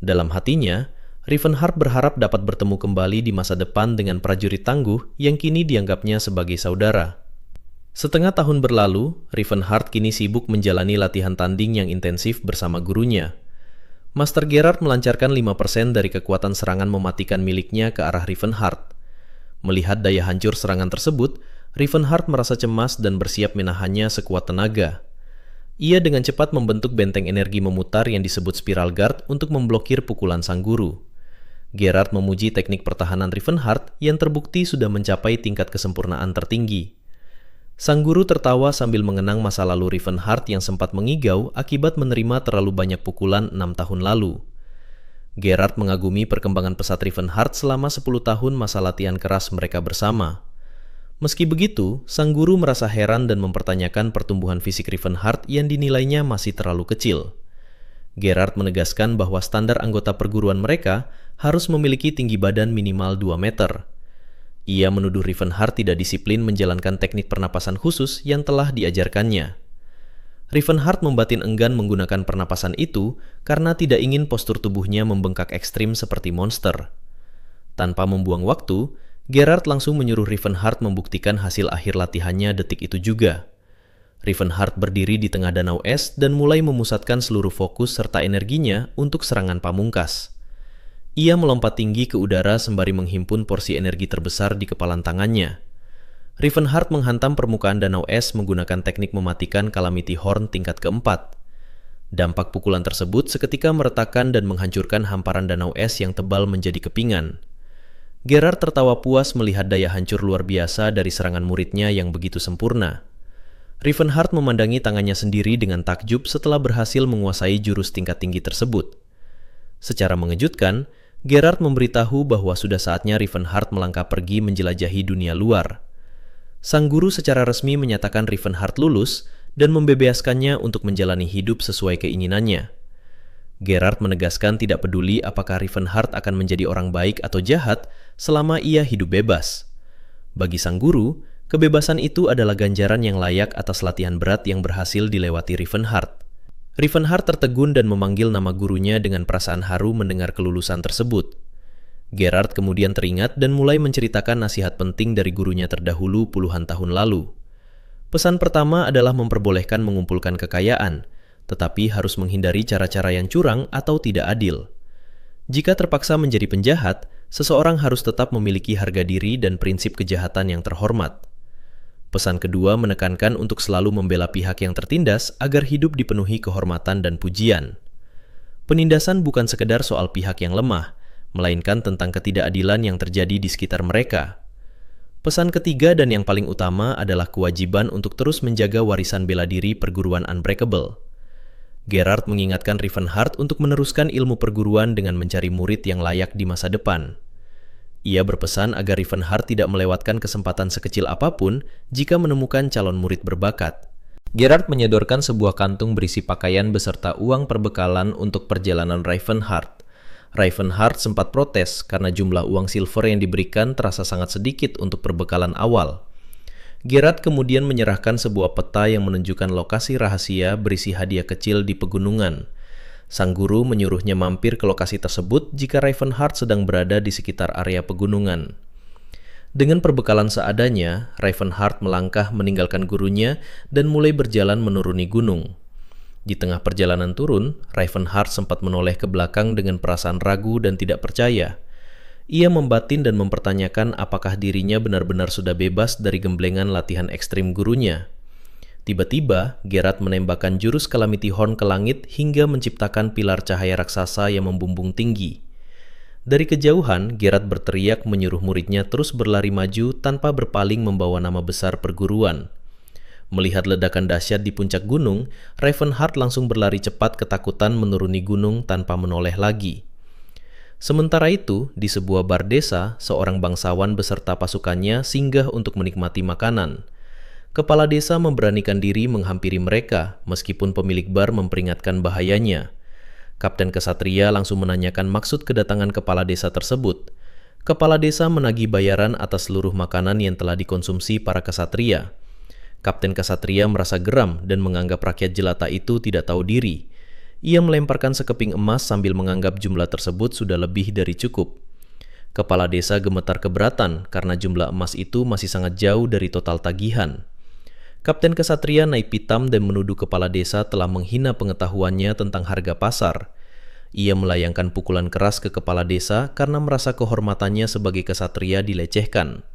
Dalam hatinya, Rivenhart berharap dapat bertemu kembali di masa depan dengan prajurit tangguh yang kini dianggapnya sebagai saudara. Setengah tahun berlalu, Rivenhart kini sibuk menjalani latihan tanding yang intensif bersama gurunya. Master Gerard melancarkan 5% dari kekuatan serangan mematikan miliknya ke arah Rivenhart. Melihat daya hancur serangan tersebut, Rivenhart merasa cemas dan bersiap menahannya sekuat tenaga. Ia dengan cepat membentuk benteng energi memutar yang disebut Spiral Guard untuk memblokir pukulan sang guru. Gerard memuji teknik pertahanan Rivenhart yang terbukti sudah mencapai tingkat kesempurnaan tertinggi. Sang guru tertawa sambil mengenang masa lalu Rivenhart yang sempat mengigau akibat menerima terlalu banyak pukulan 6 tahun lalu. Gerard mengagumi perkembangan pesat Rivenhart selama 10 tahun masa latihan keras mereka bersama. Meski begitu, sang guru merasa heran dan mempertanyakan pertumbuhan fisik Rivenhart yang dinilainya masih terlalu kecil. Gerard menegaskan bahwa standar anggota perguruan mereka harus memiliki tinggi badan minimal 2 meter. Ia menuduh Rivenhart tidak disiplin menjalankan teknik pernapasan khusus yang telah diajarkannya. Rivenhart membatin enggan menggunakan pernapasan itu karena tidak ingin postur tubuhnya membengkak ekstrim seperti monster. Tanpa membuang waktu, Gerard langsung menyuruh Rivenhart membuktikan hasil akhir latihannya detik itu juga. Rivenhart berdiri di tengah danau es dan mulai memusatkan seluruh fokus serta energinya untuk serangan pamungkas. Ia melompat tinggi ke udara sembari menghimpun porsi energi terbesar di kepalan tangannya. Rivenhart menghantam permukaan danau es menggunakan teknik mematikan Calamity Horn tingkat keempat. Dampak pukulan tersebut seketika meretakkan dan menghancurkan hamparan danau es yang tebal menjadi kepingan. Gerard tertawa puas melihat daya hancur luar biasa dari serangan muridnya yang begitu sempurna. Rivenhart memandangi tangannya sendiri dengan takjub setelah berhasil menguasai jurus tingkat tinggi tersebut. Secara mengejutkan, Gerard memberitahu bahwa sudah saatnya Rivenhart melangkah pergi menjelajahi dunia luar. Sang guru secara resmi menyatakan Rivenhart lulus dan membebaskannya untuk menjalani hidup sesuai keinginannya. Gerard menegaskan tidak peduli apakah Rivenhart akan menjadi orang baik atau jahat selama ia hidup bebas. Bagi sang guru, kebebasan itu adalah ganjaran yang layak atas latihan berat yang berhasil dilewati Rivenhart. Rivenhart tertegun dan memanggil nama gurunya dengan perasaan haru mendengar kelulusan tersebut. Gerard kemudian teringat dan mulai menceritakan nasihat penting dari gurunya terdahulu puluhan tahun lalu. Pesan pertama adalah memperbolehkan mengumpulkan kekayaan, tetapi harus menghindari cara-cara yang curang atau tidak adil. Jika terpaksa menjadi penjahat, seseorang harus tetap memiliki harga diri dan prinsip kejahatan yang terhormat. Pesan kedua menekankan untuk selalu membela pihak yang tertindas agar hidup dipenuhi kehormatan dan pujian. Penindasan bukan sekedar soal pihak yang lemah, melainkan tentang ketidakadilan yang terjadi di sekitar mereka. Pesan ketiga dan yang paling utama adalah kewajiban untuk terus menjaga warisan bela diri perguruan Unbreakable. Gerard mengingatkan Rivenhart untuk meneruskan ilmu perguruan dengan mencari murid yang layak di masa depan. Ia berpesan agar Rivenhart tidak melewatkan kesempatan sekecil apapun jika menemukan calon murid berbakat. Gerard menyodorkan sebuah kantung berisi pakaian beserta uang perbekalan untuk perjalanan Rivenhart. Rivenhart sempat protes karena jumlah uang silver yang diberikan terasa sangat sedikit untuk perbekalan awal. Gerard kemudian menyerahkan sebuah peta yang menunjukkan lokasi rahasia berisi hadiah kecil di pegunungan. Sang guru menyuruhnya mampir ke lokasi tersebut jika Rivenhart sedang berada di sekitar area pegunungan. Dengan perbekalan seadanya, Rivenhart melangkah meninggalkan gurunya dan mulai berjalan menuruni gunung. Di tengah perjalanan turun, Rivenhart sempat menoleh ke belakang dengan perasaan ragu dan tidak percaya. Ia membatin dan mempertanyakan apakah dirinya benar-benar sudah bebas dari gemblengan latihan ekstrim gurunya. Tiba-tiba, Gerard menembakkan jurus Calamity Horn ke langit hingga menciptakan pilar cahaya raksasa yang membumbung tinggi. Dari kejauhan, Gerard berteriak menyuruh muridnya terus berlari maju tanpa berpaling membawa nama besar perguruan. Melihat ledakan dahsyat di puncak gunung, Rivenhart langsung berlari cepat ketakutan menuruni gunung tanpa menoleh lagi. Sementara itu, di sebuah bar desa, seorang bangsawan beserta pasukannya singgah untuk menikmati makanan. Kepala desa memberanikan diri menghampiri mereka, meskipun pemilik bar memperingatkan bahayanya. Kapten Kesatria langsung menanyakan maksud kedatangan kepala desa tersebut. Kepala desa menagih bayaran atas seluruh makanan yang telah dikonsumsi para kesatria. Kapten Kesatria merasa geram dan menganggap rakyat jelata itu tidak tahu diri. Ia melemparkan sekeping emas sambil menganggap jumlah tersebut sudah lebih dari cukup. Kepala desa gemetar keberatan karena jumlah emas itu masih sangat jauh dari total tagihan. Kapten Kesatria naik pitam dan menuduh kepala desa telah menghina pengetahuannya tentang harga pasar. Ia melayangkan pukulan keras ke kepala desa karena merasa kehormatannya sebagai kesatria dilecehkan.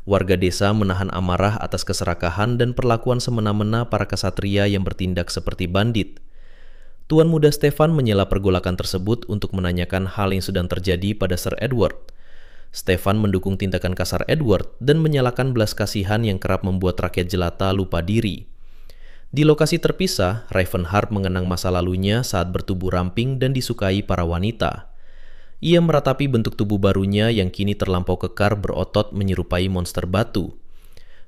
Warga desa menahan amarah atas keserakahan dan perlakuan semena-mena para kesatria yang bertindak seperti bandit. Tuan Muda Stefan menyela pergolakan tersebut untuk menanyakan hal yang sedang terjadi pada Sir Edward. Stefan mendukung tindakan kasar Edward dan menyalahkan belas kasihan yang kerap membuat rakyat jelata lupa diri. Di lokasi terpisah, Rivenhart mengenang masa lalunya saat bertubuh ramping dan disukai para wanita. Ia meratapi bentuk tubuh barunya yang kini terlampau kekar berotot menyerupai monster batu.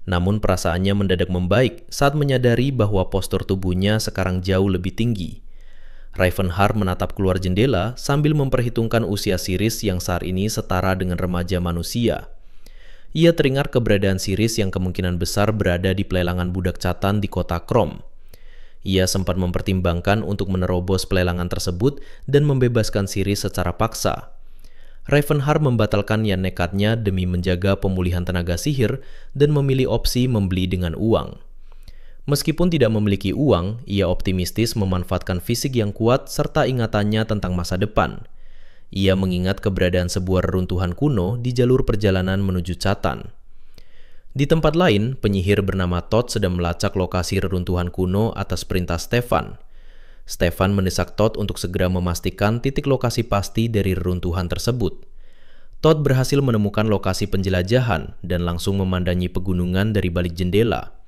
Namun perasaannya mendadak membaik saat menyadari bahwa postur tubuhnya sekarang jauh lebih tinggi. Rivenhart menatap keluar jendela sambil memperhitungkan usia Siris yang saat ini setara dengan remaja manusia. Ia teringat keberadaan Siris yang kemungkinan besar berada di pelelangan budak Catan di kota Krom. Ia sempat mempertimbangkan untuk menerobos pelelangan tersebut dan membebaskan Siris secara paksa. Rivenhart membatalkan niat nekatnya demi menjaga pemulihan tenaga sihir dan memilih opsi membeli dengan uang. Meskipun tidak memiliki uang, ia optimistis memanfaatkan fisik yang kuat serta ingatannya tentang masa depan. Ia mengingat keberadaan sebuah reruntuhan kuno di jalur perjalanan menuju Catan. Di tempat lain, penyihir bernama Todd sedang melacak lokasi reruntuhan kuno atas perintah Stefan. Stefan mendesak Todd untuk segera memastikan titik lokasi pasti dari reruntuhan tersebut. Todd berhasil menemukan lokasi penjelajahan dan langsung memandangi pegunungan dari balik jendela.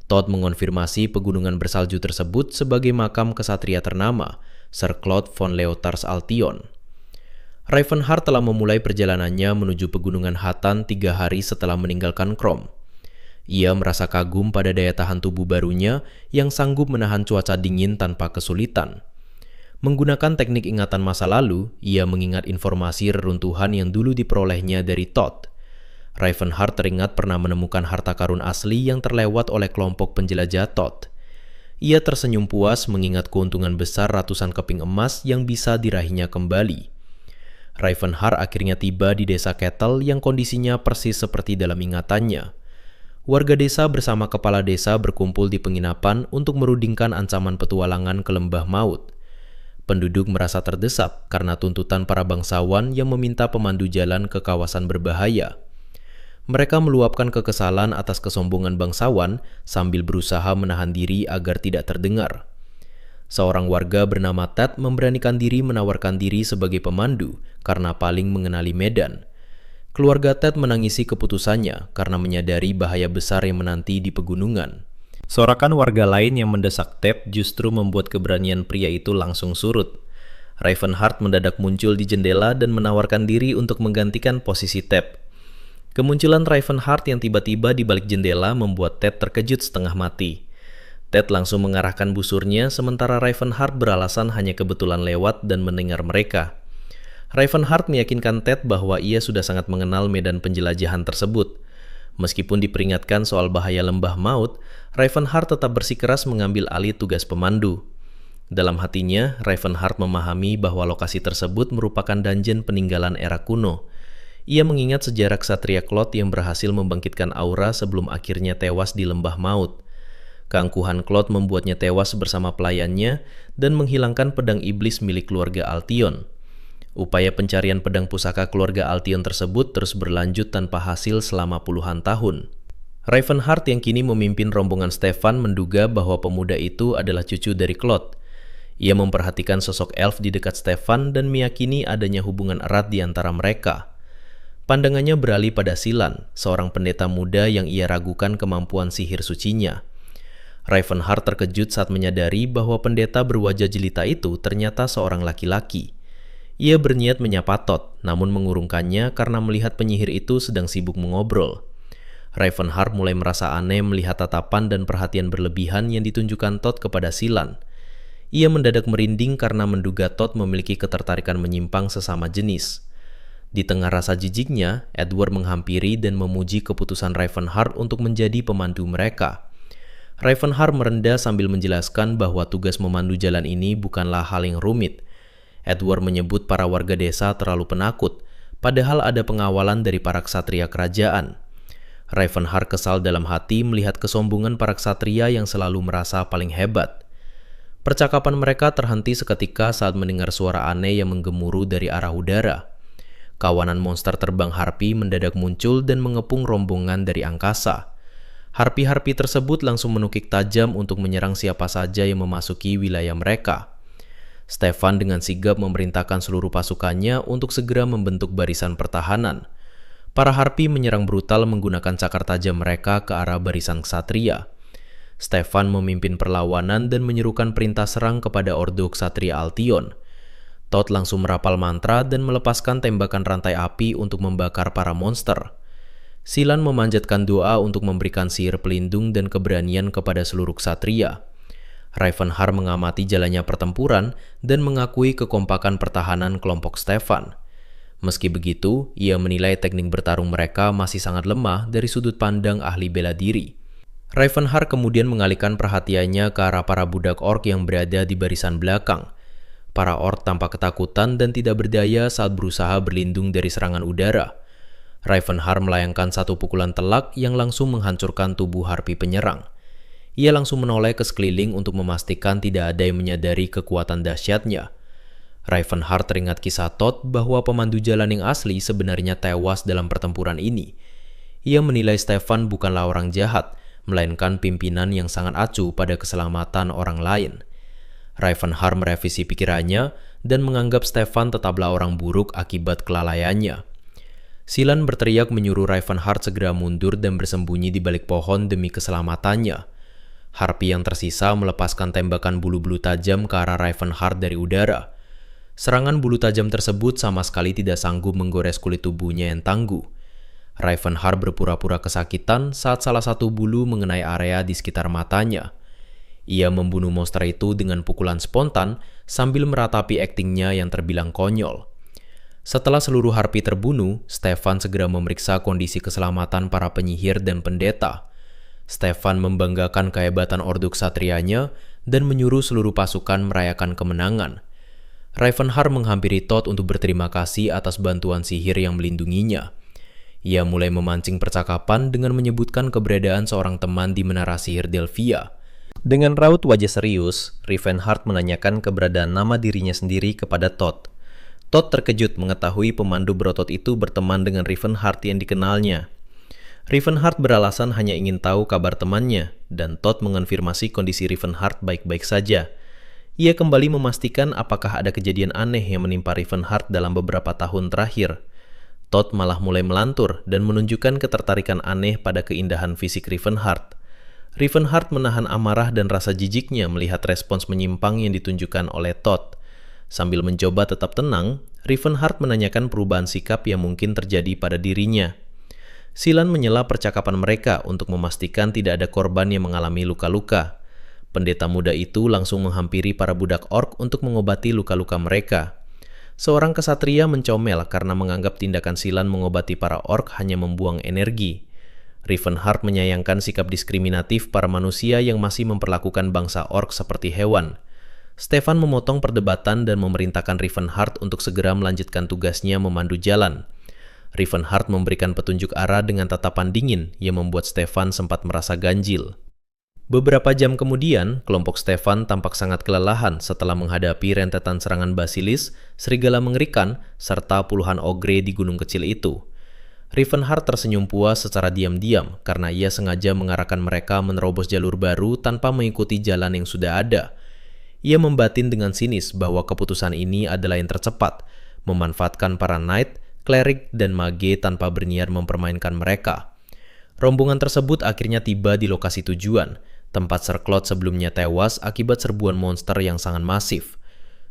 Todd mengonfirmasi pegunungan bersalju tersebut sebagai makam kesatria ternama, Sir Claude von Leotars Altion. Rivenhart telah memulai perjalanannya menuju pegunungan Hatan 3 hari setelah meninggalkan Krom. Ia merasa kagum pada daya tahan tubuh barunya yang sanggup menahan cuaca dingin tanpa kesulitan. Menggunakan teknik ingatan masa lalu, ia mengingat informasi reruntuhan yang dulu diperolehnya dari Todd. Rivenhart teringat pernah menemukan harta karun asli yang terlewat oleh kelompok penjelajah Todd. Ia tersenyum puas mengingat keuntungan besar ratusan keping emas yang bisa diraihnya kembali. Rivenhart akhirnya tiba di desa Kettle yang kondisinya persis seperti dalam ingatannya. Warga desa bersama kepala desa berkumpul di penginapan untuk merundingkan ancaman petualangan ke lembah maut. Penduduk merasa terdesak karena tuntutan para bangsawan yang meminta pemandu jalan ke kawasan berbahaya. Mereka meluapkan kekesalan atas kesombongan bangsawan sambil berusaha menahan diri agar tidak terdengar. Seorang warga bernama Ted memberanikan diri menawarkan diri sebagai pemandu karena paling mengenali medan. Keluarga Ted menangisi keputusannya karena menyadari bahaya besar yang menanti di pegunungan. Sorakan warga lain yang mendesak Ted justru membuat keberanian pria itu langsung surut. Ravenheart mendadak muncul di jendela dan menawarkan diri untuk menggantikan posisi Ted. Kemunculan Ravenheart yang tiba-tiba di balik jendela membuat Ted terkejut setengah mati. Ted langsung mengarahkan busurnya sementara Ravenheart beralasan hanya kebetulan lewat dan mendengar mereka. Ravenheart meyakinkan Ted bahwa ia sudah sangat mengenal medan penjelajahan tersebut. Meskipun diperingatkan soal bahaya lembah maut, Ravenheart tetap bersikeras mengambil alih tugas pemandu. Dalam hatinya, Ravenheart memahami bahwa lokasi tersebut merupakan dungeon peninggalan era kuno. Ia mengingat sejarah ksatria Claude yang berhasil membangkitkan aura sebelum akhirnya tewas di lembah maut. Keangkuhan Claude membuatnya tewas bersama pelayannya dan menghilangkan pedang iblis milik keluarga Altion. Upaya pencarian pedang pusaka keluarga Altion tersebut terus berlanjut tanpa hasil selama puluhan tahun. Ravenheart yang kini memimpin rombongan Stefan menduga bahwa pemuda itu adalah cucu dari Claude. Ia memperhatikan sosok elf di dekat Stefan dan meyakini adanya hubungan erat di antara mereka. Pandangannya beralih pada Silan, seorang pendeta muda yang ia ragukan kemampuan sihir sucinya. Ravenheart terkejut saat menyadari bahwa pendeta berwajah jelita itu ternyata seorang laki-laki. Ia berniat menyapa Todd, namun mengurungkannya karena melihat penyihir itu sedang sibuk mengobrol. Ravenheart mulai merasa aneh melihat tatapan dan perhatian berlebihan yang ditunjukkan Todd kepada Silan. Ia mendadak merinding karena menduga Todd memiliki ketertarikan menyimpang sesama jenis. Di tengah rasa jijiknya, Edward menghampiri dan memuji keputusan Ravenheart untuk menjadi pemandu mereka. Ravenheart merendah sambil menjelaskan bahwa tugas memandu jalan ini bukanlah hal yang rumit. Edward menyebut para warga desa terlalu penakut, padahal ada pengawalan dari para ksatria kerajaan. Ravenheart kesal dalam hati melihat kesombongan para ksatria yang selalu merasa paling hebat. Percakapan mereka terhenti seketika saat mendengar suara aneh yang menggemuruh dari arah udara. Kawanan monster terbang harpi mendadak muncul dan mengepung rombongan dari angkasa. Harpi-harpi tersebut langsung menukik tajam untuk menyerang siapa saja yang memasuki wilayah mereka. Stefan dengan sigap memerintahkan seluruh pasukannya untuk segera membentuk barisan pertahanan. Para harpi menyerang brutal menggunakan cakar tajam mereka ke arah barisan ksatria. Stefan memimpin perlawanan dan menyerukan perintah serang kepada ordo ksatria Altion. Todd langsung merapal mantra dan melepaskan tembakan rantai api untuk membakar para monster. Silan memanjatkan doa untuk memberikan sihir pelindung dan keberanian kepada seluruh ksatria. Ravenheart mengamati jalannya pertempuran dan mengakui kekompakan pertahanan kelompok Stefan. Meski begitu, ia menilai teknik bertarung mereka masih sangat lemah dari sudut pandang ahli bela diri. Ravenheart kemudian mengalihkan perhatiannya ke arah para budak orc yang berada di barisan belakang. Para orc tampak ketakutan dan tidak berdaya saat berusaha berlindung dari serangan udara. Ravenheart melayangkan satu pukulan telak yang langsung menghancurkan tubuh harpi penyerang. Ia langsung menoleh ke sekeliling untuk memastikan tidak ada yang menyadari kekuatan dahsyatnya. Ravenheart teringat kisah Todd bahwa pemandu jalan yang asli sebenarnya tewas dalam pertempuran ini. Ia menilai Stefan bukanlah orang jahat, melainkan pimpinan yang sangat acuh pada keselamatan orang lain. Ravenheart merevisi pikirannya dan menganggap Stefan tetaplah orang buruk akibat kelalaiannya. Silan berteriak menyuruh Ravenheart segera mundur dan bersembunyi di balik pohon demi keselamatannya. Harpi yang tersisa melepaskan tembakan bulu-bulu tajam ke arah Ravenheart dari udara. Serangan bulu tajam tersebut sama sekali tidak sanggup menggores kulit tubuhnya yang tangguh. Ravenheart berpura-pura kesakitan saat salah satu bulu mengenai area di sekitar matanya. Ia membunuh monster itu dengan pukulan spontan sambil meratapi aktingnya yang terbilang konyol. Setelah seluruh harpi terbunuh, Stefan segera memeriksa kondisi keselamatan para penyihir dan pendeta. Stefan membanggakan kehebatan ordo ksatrianya dan menyuruh seluruh pasukan merayakan kemenangan. Ravenheart menghampiri Todd untuk berterima kasih atas bantuan sihir yang melindunginya. Ia mulai memancing percakapan dengan menyebutkan keberadaan seorang teman di menara sihir Delphia. Dengan raut wajah serius, Ravenheart menanyakan keberadaan nama dirinya sendiri kepada Todd. Todd terkejut mengetahui pemandu berotot itu berteman dengan Ravenheart yang dikenalnya. Ravenheart beralasan hanya ingin tahu kabar temannya, dan Todd mengonfirmasi kondisi Ravenheart baik-baik saja. Ia kembali memastikan apakah ada kejadian aneh yang menimpa Rivenhart dalam beberapa tahun terakhir. Todd malah mulai melantur dan menunjukkan ketertarikan aneh pada keindahan fisik Rivenhart. Rivenhart menahan amarah dan rasa jijiknya melihat respons menyimpang yang ditunjukkan oleh Todd. Sambil mencoba tetap tenang, Rivenhart menanyakan perubahan sikap yang mungkin terjadi pada dirinya. Silan menyela percakapan mereka untuk memastikan tidak ada korban yang mengalami luka-luka. Pendeta muda itu langsung menghampiri para budak orc untuk mengobati luka-luka mereka. Seorang kesatria mencomel karena menganggap tindakan Silan mengobati para orc hanya membuang energi. Rivenhart menyayangkan sikap diskriminatif para manusia yang masih memperlakukan bangsa orc seperti hewan. Stefan memotong perdebatan dan memerintahkan Rivenhart untuk segera melanjutkan tugasnya memandu jalan. Rivenhart memberikan petunjuk arah dengan tatapan dingin yang membuat Stefan sempat merasa ganjil. Beberapa jam kemudian, kelompok Stefan tampak sangat kelelahan setelah menghadapi rentetan serangan basilis, serigala mengerikan, serta puluhan ogre di gunung kecil itu. Rivenhart tersenyum puas secara diam-diam karena ia sengaja mengarahkan mereka menerobos jalur baru tanpa mengikuti jalan yang sudah ada. Ia membatin dengan sinis bahwa keputusan ini adalah yang tercepat, memanfaatkan para knight, cleric, dan mage tanpa berniat mempermainkan mereka. Rombongan tersebut akhirnya tiba di lokasi tujuan, tempat Sir Claude sebelumnya tewas akibat serbuan monster yang sangat masif.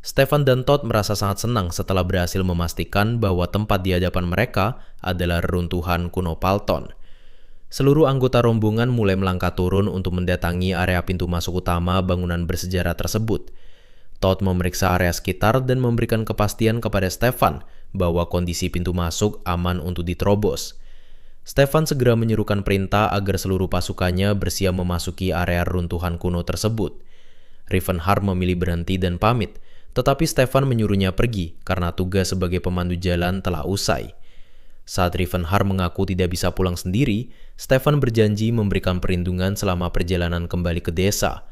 Stefan dan Todd merasa sangat senang setelah berhasil memastikan bahwa tempat di hadapan mereka adalah reruntuhan kuno Palton. Seluruh anggota rombongan mulai melangkah turun untuk mendatangi area pintu masuk utama bangunan bersejarah tersebut. Todd memeriksa area sekitar dan memberikan kepastian kepada Stefan bahwa kondisi pintu masuk aman untuk diterobos. Stefan segera menyerukan perintah agar seluruh pasukannya bersiap memasuki area runtuhan kuno tersebut. Rivenhart memilih berhenti dan pamit, tetapi Stefan menyuruhnya pergi karena tugas sebagai pemandu jalan telah usai. Saat Rivenhart mengaku tidak bisa pulang sendiri, Stefan berjanji memberikan perlindungan selama perjalanan kembali ke desa.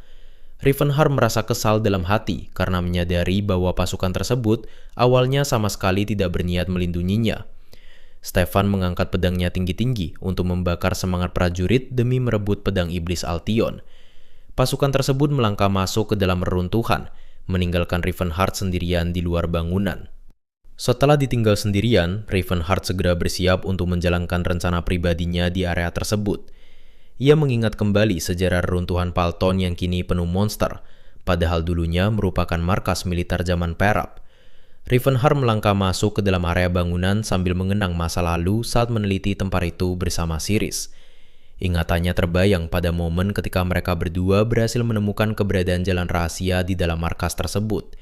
Rivenhart merasa kesal dalam hati karena menyadari bahwa pasukan tersebut awalnya sama sekali tidak berniat melindunginya. Stefan mengangkat pedangnya tinggi-tinggi untuk membakar semangat prajurit demi merebut pedang iblis Altion. Pasukan tersebut melangkah masuk ke dalam reruntuhan, meninggalkan Rivenhart sendirian di luar bangunan. Setelah ditinggal sendirian, Rivenhart segera bersiap untuk menjalankan rencana pribadinya di area tersebut. Ia mengingat kembali sejarah reruntuhan Palton yang kini penuh monster, padahal dulunya merupakan markas militer zaman Perap. Rivenhart melangkah masuk ke dalam area bangunan sambil mengenang masa lalu saat meneliti tempat itu bersama Siris. Ingatannya terbayang pada momen ketika mereka berdua berhasil menemukan keberadaan jalan rahasia di dalam markas tersebut.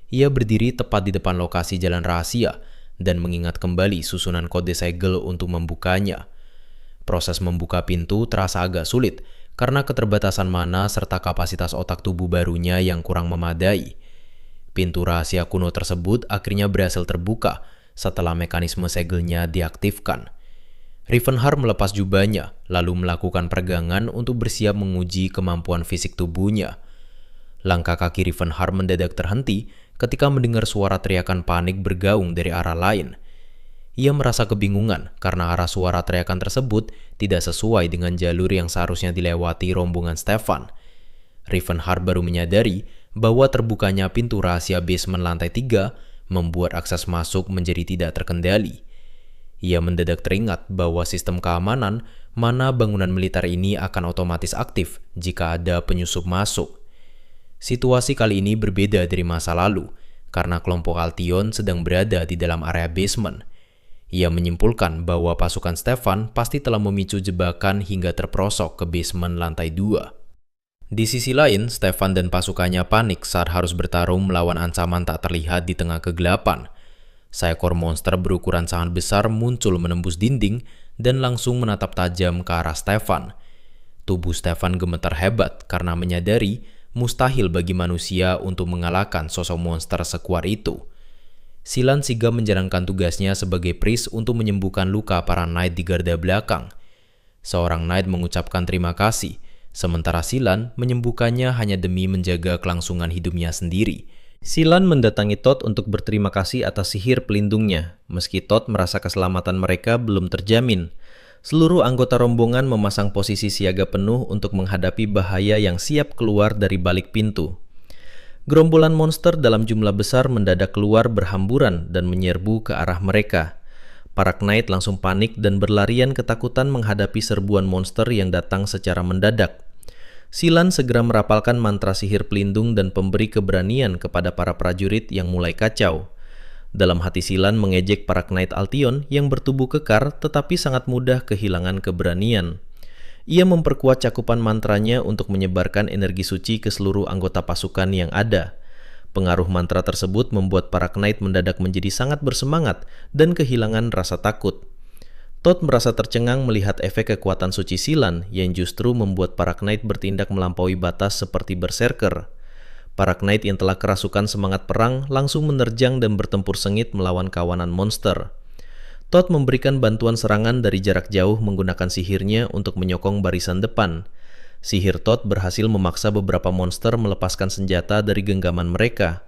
Ia berdiri tepat di depan lokasi jalan rahasia dan mengingat kembali susunan kode segel untuk membukanya. Proses membuka pintu terasa agak sulit karena keterbatasan mana serta kapasitas otak tubuh barunya yang kurang memadai. Pintu rahasia kuno tersebut akhirnya berhasil terbuka setelah mekanisme segelnya diaktifkan. Rivenhart melepas jubahnya, lalu melakukan peregangan untuk bersiap menguji kemampuan fisik tubuhnya. Langkah kaki Rivenhart mendadak terhenti ketika mendengar suara teriakan panik bergaung dari arah lain. Ia merasa kebingungan karena arah suara teriakan tersebut tidak sesuai dengan jalur yang seharusnya dilewati rombongan Stefan. Rivenhart baru menyadari bahwa terbukanya pintu rahasia basement lantai 3 membuat akses masuk menjadi tidak terkendali. Ia mendadak teringat bahwa sistem keamanan mana bangunan militer ini akan otomatis aktif jika ada penyusup masuk. Situasi kali ini berbeda dari masa lalu, karena kelompok Altion sedang berada di dalam area basement. Ia menyimpulkan bahwa pasukan Stefan pasti telah memicu jebakan hingga terperosok ke basement lantai 2. Di sisi lain, Stefan dan pasukannya panik saat harus bertarung melawan ancaman tak terlihat di tengah kegelapan. Seekor monster berukuran sangat besar muncul menembus dinding dan langsung menatap tajam ke arah Stefan. Tubuh Stefan gemetar hebat karena menyadari mustahil bagi manusia untuk mengalahkan sosok monster sekuat itu. Silan sigap menjalankan tugasnya sebagai priest untuk menyembuhkan luka para knight di garda belakang. Seorang knight mengucapkan terima kasih, sementara Silan menyembuhkannya hanya demi menjaga kelangsungan hidupnya sendiri. Silan mendatangi Todd untuk berterima kasih atas sihir pelindungnya, meski Todd merasa keselamatan mereka belum terjamin. Seluruh anggota rombongan memasang posisi siaga penuh untuk menghadapi bahaya yang siap keluar dari balik pintu. Gerombolan monster dalam jumlah besar mendadak keluar berhamburan dan menyerbu ke arah mereka. Para Knight langsung panik dan berlarian ketakutan menghadapi serbuan monster yang datang secara mendadak. Silan segera merapalkan mantra sihir pelindung dan pemberi keberanian kepada para prajurit yang mulai kacau. Dalam hati Silan mengejek para Knight Altion yang bertubuh kekar tetapi sangat mudah kehilangan keberanian. Ia memperkuat cakupan mantranya untuk menyebarkan energi suci ke seluruh anggota pasukan yang ada. Pengaruh mantra tersebut membuat para Knight mendadak menjadi sangat bersemangat dan kehilangan rasa takut. Todd merasa tercengang melihat efek kekuatan suci Silan yang justru membuat para Knight bertindak melampaui batas seperti berserker. Para Knight yang telah kerasukan semangat perang langsung menerjang dan bertempur sengit melawan kawanan monster. Todd memberikan bantuan serangan dari jarak jauh menggunakan sihirnya untuk menyokong barisan depan. Sihir Todd berhasil memaksa beberapa monster melepaskan senjata dari genggaman mereka.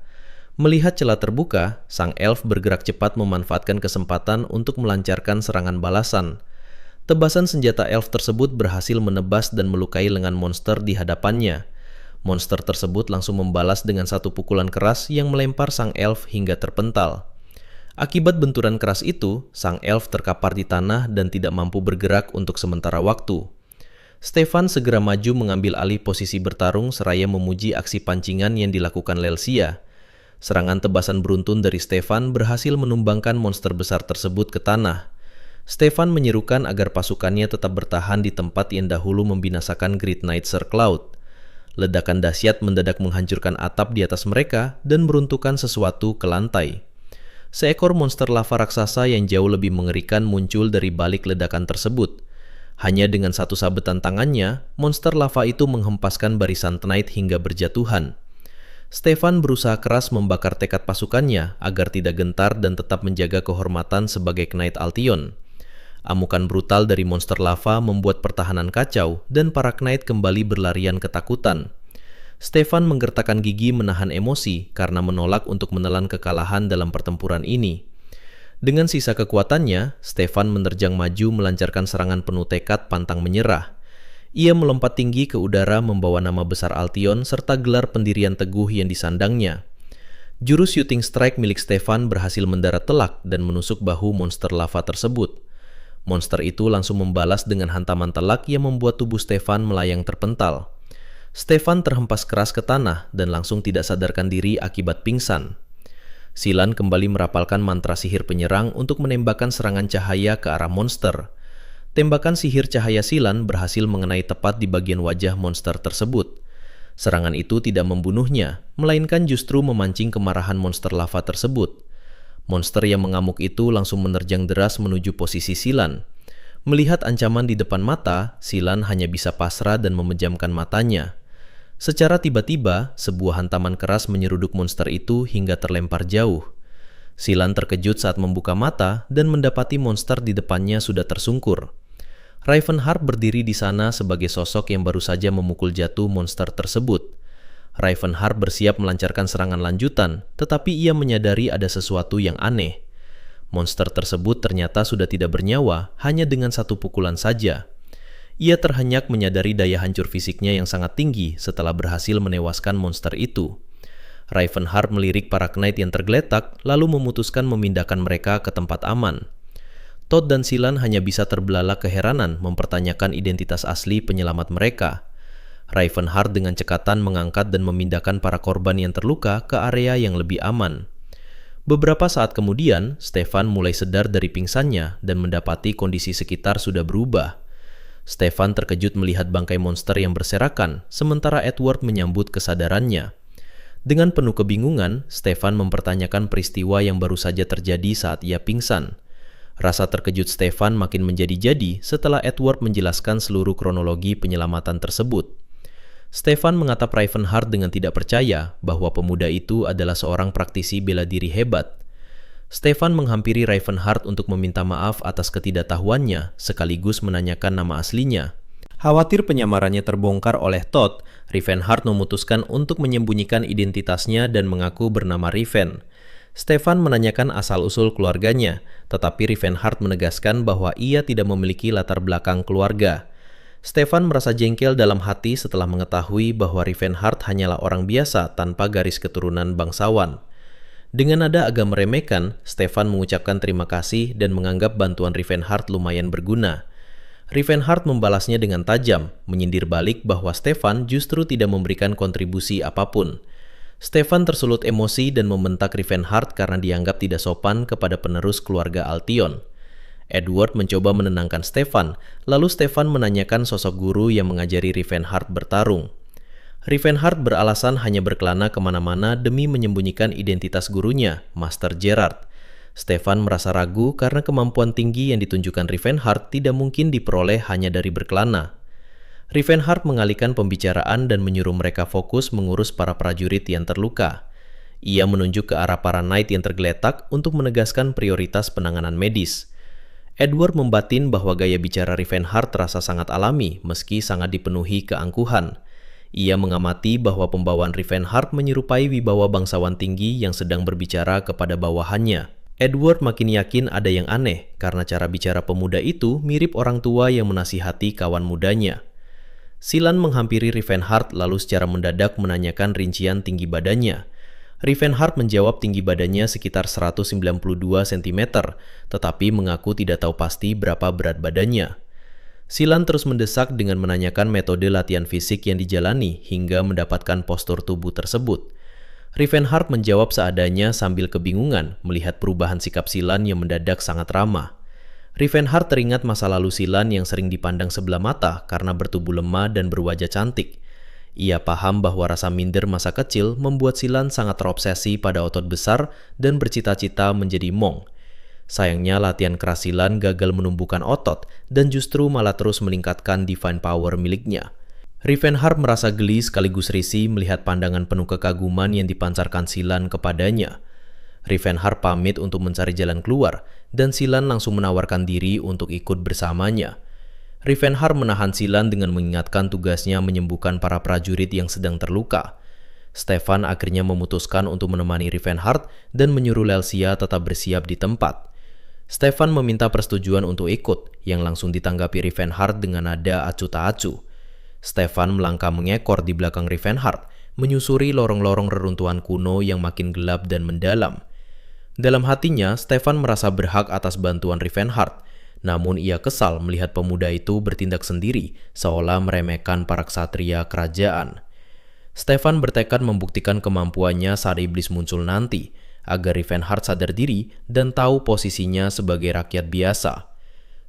Melihat celah terbuka, sang elf bergerak cepat memanfaatkan kesempatan untuk melancarkan serangan balasan. Tebasan senjata elf tersebut berhasil menebas dan melukai lengan monster di hadapannya. Monster tersebut langsung membalas dengan satu pukulan keras yang melempar sang elf hingga terpental. Akibat benturan keras itu, sang elf terkapar di tanah dan tidak mampu bergerak untuk sementara waktu. Stefan segera maju mengambil alih posisi bertarung seraya memuji aksi pancingan yang dilakukan Lelsia. Serangan tebasan beruntun dari Stefan berhasil menumbangkan monster besar tersebut ke tanah. Stefan menyerukan agar pasukannya tetap bertahan di tempat yang dahulu membinasakan Great Knight Sir Cloud. Ledakan dahsyat mendadak menghancurkan atap di atas mereka dan meruntuhkan sesuatu ke lantai. Seekor monster lava raksasa yang jauh lebih mengerikan muncul dari balik ledakan tersebut. Hanya dengan satu sabetan tangannya, monster lava itu menghempaskan barisan Knight hingga berjatuhan. Stefan berusaha keras membakar tekad pasukannya agar tidak gentar dan tetap menjaga kehormatan sebagai Knight Altion. Amukan brutal dari monster lava membuat pertahanan kacau dan para Knight kembali berlarian ketakutan. Stefan menggertakkan gigi menahan emosi karena menolak untuk menelan kekalahan dalam pertempuran ini. Dengan sisa kekuatannya, Stefan menerjang maju melancarkan serangan penuh tekad pantang menyerah. Ia melompat tinggi ke udara membawa nama besar Altion serta gelar pendirian teguh yang disandangnya. Jurus shooting strike milik Stefan berhasil mendarat telak dan menusuk bahu monster lava tersebut. Monster itu langsung membalas dengan hantaman telak yang membuat tubuh Stefan melayang terpental. Stefan terhempas keras ke tanah dan langsung tidak sadarkan diri akibat pingsan. Silan kembali merapalkan mantra sihir penyerang untuk menembakkan serangan cahaya ke arah monster. Tembakan sihir cahaya Silan berhasil mengenai tepat di bagian wajah monster tersebut. Serangan itu tidak membunuhnya, melainkan justru memancing kemarahan monster lava tersebut. Monster yang mengamuk itu langsung menerjang deras menuju posisi Silan. Melihat ancaman di depan mata, Silan hanya bisa pasrah dan memejamkan matanya. Secara tiba-tiba, sebuah hantaman keras menyeruduk monster itu hingga terlempar jauh. Silan terkejut saat membuka mata dan mendapati monster di depannya sudah tersungkur. Ravenheart berdiri di sana sebagai sosok yang baru saja memukul jatuh monster tersebut. Ravenheart bersiap melancarkan serangan lanjutan, tetapi ia menyadari ada sesuatu yang aneh. Monster tersebut ternyata sudah tidak bernyawa hanya dengan satu pukulan saja. Ia terhenyak menyadari daya hancur fisiknya yang sangat tinggi setelah berhasil menewaskan monster itu. Ravenheart melirik para Knight yang tergeletak lalu memutuskan memindahkan mereka ke tempat aman. Todd dan Silan hanya bisa terbelalak keheranan mempertanyakan identitas asli penyelamat mereka. Ravenheart dengan cekatan mengangkat dan memindahkan para korban yang terluka ke area yang lebih aman. Beberapa saat kemudian, Stefan mulai sadar dari pingsannya dan mendapati kondisi sekitar sudah berubah. Stefan terkejut melihat bangkai monster yang berserakan, sementara Edward menyambut kesadarannya. Dengan penuh kebingungan, Stefan mempertanyakan peristiwa yang baru saja terjadi saat ia pingsan. Rasa terkejut Stefan makin menjadi-jadi setelah Edward menjelaskan seluruh kronologi penyelamatan tersebut. Stefan mengatap Ravenheart dengan tidak percaya bahwa pemuda itu adalah seorang praktisi bela diri hebat. Stefan menghampiri Ravenheart untuk meminta maaf atas ketidaktahuannya, sekaligus menanyakan nama aslinya. Khawatir penyamarannya terbongkar oleh Todd, Ravenheart memutuskan untuk menyembunyikan identitasnya dan mengaku bernama Riven. Stefan menanyakan asal-usul keluarganya, tetapi Ravenheart menegaskan bahwa ia tidak memiliki latar belakang keluarga. Stefan merasa jengkel dalam hati setelah mengetahui bahwa Rivenhart hanyalah orang biasa tanpa garis keturunan bangsawan. Dengan nada agak meremehkan, Stefan mengucapkan terima kasih dan menganggap bantuan Rivenhart lumayan berguna. Rivenhart membalasnya dengan tajam, menyindir balik bahwa Stefan justru tidak memberikan kontribusi apapun. Stefan tersulut emosi dan membentak Rivenhart karena dianggap tidak sopan kepada penerus keluarga Altion. Edward mencoba menenangkan Stefan, lalu Stefan menanyakan sosok guru yang mengajari Rivenhart bertarung. Rivenhart beralasan hanya berkelana kemana-mana demi menyembunyikan identitas gurunya, Master Gerard. Stefan merasa ragu karena kemampuan tinggi yang ditunjukkan Rivenhart tidak mungkin diperoleh hanya dari berkelana. Rivenhart mengalihkan pembicaraan dan menyuruh mereka fokus mengurus para prajurit yang terluka. Ia menunjuk ke arah para knight yang tergeletak untuk menegaskan prioritas penanganan medis. Edward membatin bahwa gaya bicara Rivenhart terasa sangat alami meski sangat dipenuhi keangkuhan. Ia mengamati bahwa pembawaan Rivenhart menyerupai wibawa bangsawan tinggi yang sedang berbicara kepada bawahannya. Edward makin yakin ada yang aneh karena cara bicara pemuda itu mirip orang tua yang menasihati kawan mudanya. Silan menghampiri Rivenhart lalu secara mendadak menanyakan rincian tinggi badannya. Rivenhart menjawab tinggi badannya sekitar 192 cm, tetapi mengaku tidak tahu pasti berapa berat badannya. Silan terus mendesak dengan menanyakan metode latihan fisik yang dijalani hingga mendapatkan postur tubuh tersebut. Rivenhart menjawab seadanya sambil kebingungan melihat perubahan sikap Silan yang mendadak sangat ramah. Rivenhart teringat masa lalu Silan yang sering dipandang sebelah mata karena bertubuh lemah dan berwajah cantik. Ia paham bahwa rasa minder masa kecil membuat Silan sangat terobsesi pada otot besar dan bercita-cita menjadi monk. Sayangnya latihan keras Silan gagal menumbuhkan otot dan justru malah terus meningkatkan divine power miliknya. Rivenhart merasa geli sekaligus risih melihat pandangan penuh kekaguman yang dipancarkan Silan kepadanya. Rivenhart pamit untuk mencari jalan keluar dan Silan langsung menawarkan diri untuk ikut bersamanya. Rivenhart menahan Silan dengan mengingatkan tugasnya menyembuhkan para prajurit yang sedang terluka. Stefan akhirnya memutuskan untuk menemani Rivenhart dan menyuruh Lelsia tetap bersiap di tempat. Stefan meminta persetujuan untuk ikut, yang langsung ditanggapi Rivenhart dengan nada acuh tak acuh. Stefan melangkah mengekor di belakang Rivenhart, menyusuri lorong-lorong reruntuhan kuno yang makin gelap dan mendalam. Dalam hatinya, Stefan merasa berhak atas bantuan Rivenhart. Namun ia kesal melihat pemuda itu bertindak sendiri, seolah meremehkan para ksatria kerajaan. Stefan bertekad membuktikan kemampuannya saat iblis muncul nanti, agar Rivenhart sadar diri dan tahu posisinya sebagai rakyat biasa.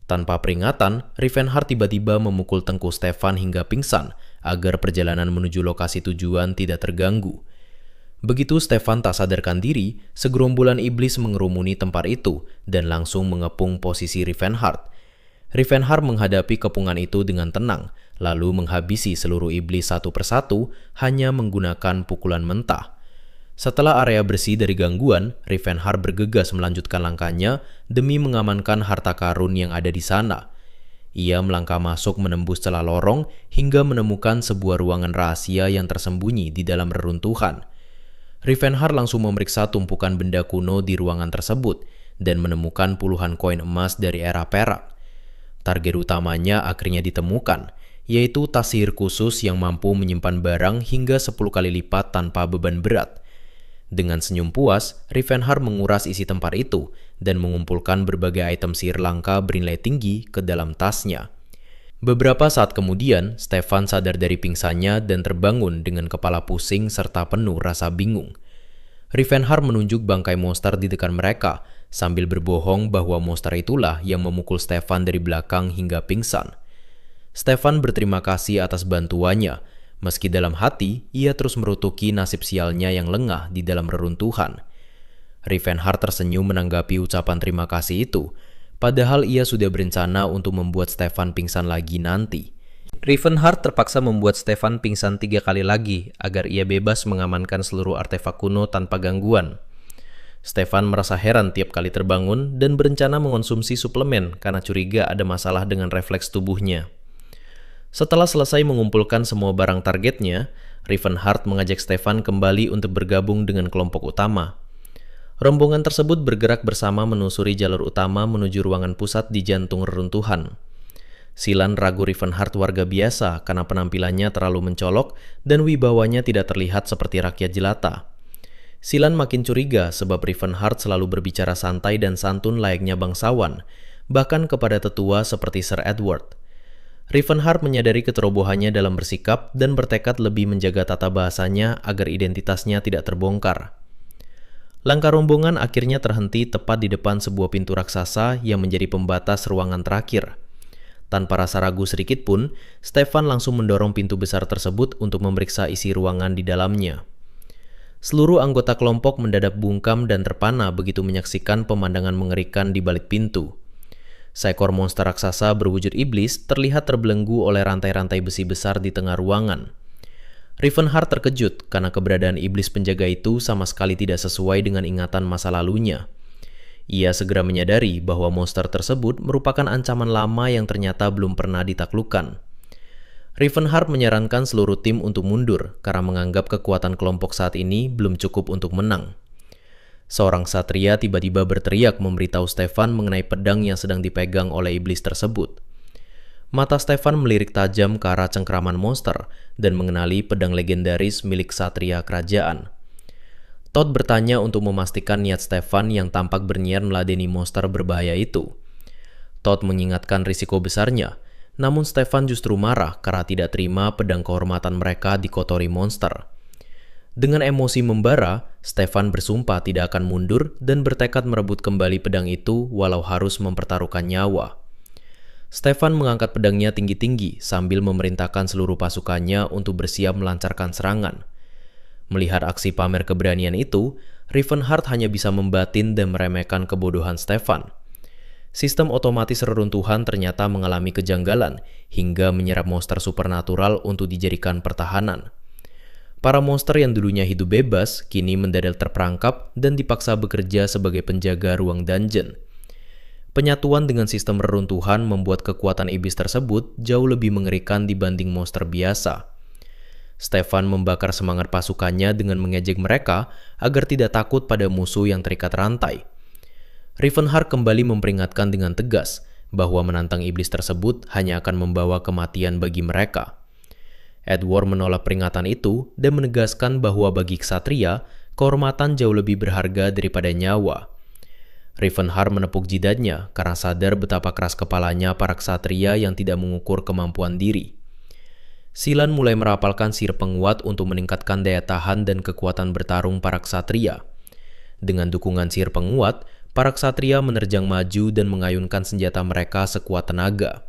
Tanpa peringatan, Rivenhart tiba-tiba memukul tengkuk Stefan hingga pingsan, agar perjalanan menuju lokasi tujuan tidak terganggu. Begitu Stefan tak sadarkan diri, segerombolan iblis mengerumuni tempat itu dan langsung mengepung posisi Rivenhart. Rivenhart menghadapi kepungan itu dengan tenang, lalu menghabisi seluruh iblis satu persatu hanya menggunakan pukulan mentah. Setelah area bersih dari gangguan, Rivenhart bergegas melanjutkan langkahnya demi mengamankan harta karun yang ada di sana. Ia melangkah masuk menembus celah lorong hingga menemukan sebuah ruangan rahasia yang tersembunyi di dalam reruntuhan. Rivenhart langsung memeriksa tumpukan benda kuno di ruangan tersebut dan menemukan puluhan koin emas dari era perak. Target utamanya akhirnya ditemukan, yaitu tas sihir khusus yang mampu menyimpan barang hingga 10 kali lipat tanpa beban berat. Dengan senyum puas, Rivenhart menguras isi tempat itu dan mengumpulkan berbagai item sihir langka bernilai tinggi ke dalam tasnya. Beberapa saat kemudian, Stefan sadar dari pingsannya dan terbangun dengan kepala pusing serta penuh rasa bingung. Rivenhart menunjuk bangkai monster di dekat mereka, sambil berbohong bahwa monster itulah yang memukul Stefan dari belakang hingga pingsan. Stefan berterima kasih atas bantuannya, meski dalam hati ia terus merutuki nasib sialnya yang lengah di dalam reruntuhan. Rivenhart tersenyum menanggapi ucapan terima kasih itu, padahal ia sudah berencana untuk membuat Stefan pingsan lagi nanti. Rivenhart terpaksa membuat Stefan pingsan 3 kali lagi agar ia bebas mengamankan seluruh artefak kuno tanpa gangguan. Stefan merasa heran tiap kali terbangun dan berencana mengonsumsi suplemen karena curiga ada masalah dengan refleks tubuhnya. Setelah selesai mengumpulkan semua barang targetnya, Rivenhart mengajak Stefan kembali untuk bergabung dengan kelompok utama. Rombongan tersebut bergerak bersama menusuri jalur utama menuju ruangan pusat di jantung reruntuhan. Silan ragu Rivenhart warga biasa karena penampilannya terlalu mencolok dan wibawanya tidak terlihat seperti rakyat jelata. Silan makin curiga sebab Rivenhart selalu berbicara santai dan santun layaknya bangsawan, bahkan kepada tetua seperti Sir Edward. Rivenhart menyadari keterobohannya dalam bersikap dan bertekad lebih menjaga tata bahasanya agar identitasnya tidak terbongkar. Langkah rombongan akhirnya terhenti tepat di depan sebuah pintu raksasa yang menjadi pembatas ruangan terakhir. Tanpa rasa ragu sedikit pun, Stefan langsung mendorong pintu besar tersebut untuk memeriksa isi ruangan di dalamnya. Seluruh anggota kelompok mendadak bungkam dan terpana begitu menyaksikan pemandangan mengerikan di balik pintu. Seekor monster raksasa berwujud iblis terlihat terbelenggu oleh rantai-rantai besi besar di tengah ruangan. Rivenhart terkejut karena keberadaan iblis penjaga itu sama sekali tidak sesuai dengan ingatan masa lalunya. Ia segera menyadari bahwa monster tersebut merupakan ancaman lama yang ternyata belum pernah ditaklukkan. Rivenhart menyarankan seluruh tim untuk mundur karena menganggap kekuatan kelompok saat ini belum cukup untuk menang. Seorang ksatria tiba-tiba berteriak memberitahu Stefan mengenai pedang yang sedang dipegang oleh iblis tersebut. Mata Stefan melirik tajam ke arah cengkraman monster dan mengenali pedang legendaris milik ksatria kerajaan. Todd bertanya untuk memastikan niat Stefan yang tampak berniat meladeni monster berbahaya itu. Todd mengingatkan risiko besarnya, namun Stefan justru marah karena tidak terima pedang kehormatan mereka dikotori monster. Dengan emosi membara, Stefan bersumpah tidak akan mundur dan bertekad merebut kembali pedang itu walau harus mempertaruhkan nyawa. Stefan mengangkat pedangnya tinggi-tinggi sambil memerintahkan seluruh pasukannya untuk bersiap melancarkan serangan. Melihat aksi pamer keberanian itu, Rivenhart hanya bisa membatin dan meremehkan kebodohan Stefan. Sistem otomatis reruntuhan ternyata mengalami kejanggalan hingga menyerap monster supernatural untuk dijadikan pertahanan. Para monster yang dulunya hidup bebas kini mendadak terperangkap dan dipaksa bekerja sebagai penjaga ruang dungeon. Penyatuan dengan sistem reruntuhan membuat kekuatan iblis tersebut jauh lebih mengerikan dibanding monster biasa. Stefan membakar semangat pasukannya dengan mengejek mereka agar tidak takut pada musuh yang terikat rantai. Rivenhart kembali memperingatkan dengan tegas bahwa menantang iblis tersebut hanya akan membawa kematian bagi mereka. Edward menolak peringatan itu dan menegaskan bahwa bagi ksatria, kehormatan jauh lebih berharga daripada nyawa. Rivenhart menepuk jidatnya karena sadar betapa keras kepalanya para ksatria yang tidak mengukur kemampuan diri. Silan mulai merapalkan sihir penguat untuk meningkatkan daya tahan dan kekuatan bertarung para ksatria. Dengan dukungan sihir penguat, para ksatria menerjang maju dan mengayunkan senjata mereka sekuat tenaga.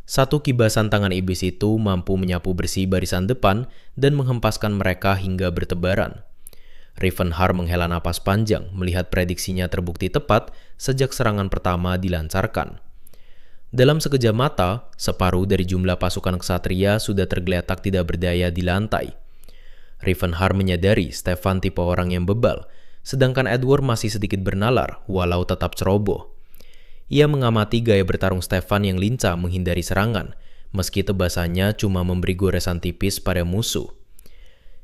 Satu kibasan tangan iblis itu mampu menyapu bersih barisan depan dan menghempaskan mereka hingga bertebaran. Rivenhart menghela napas panjang melihat prediksinya terbukti tepat sejak serangan pertama dilancarkan. Dalam sekejap mata, separuh dari jumlah pasukan ksatria sudah tergeletak tidak berdaya di lantai. Rivenhart menyadari Stefan tipe orang yang bebal, sedangkan Edward masih sedikit bernalar walau tetap ceroboh. Ia mengamati gaya bertarung Stefan yang lincah menghindari serangan, meski tebasannya cuma memberi goresan tipis pada musuh.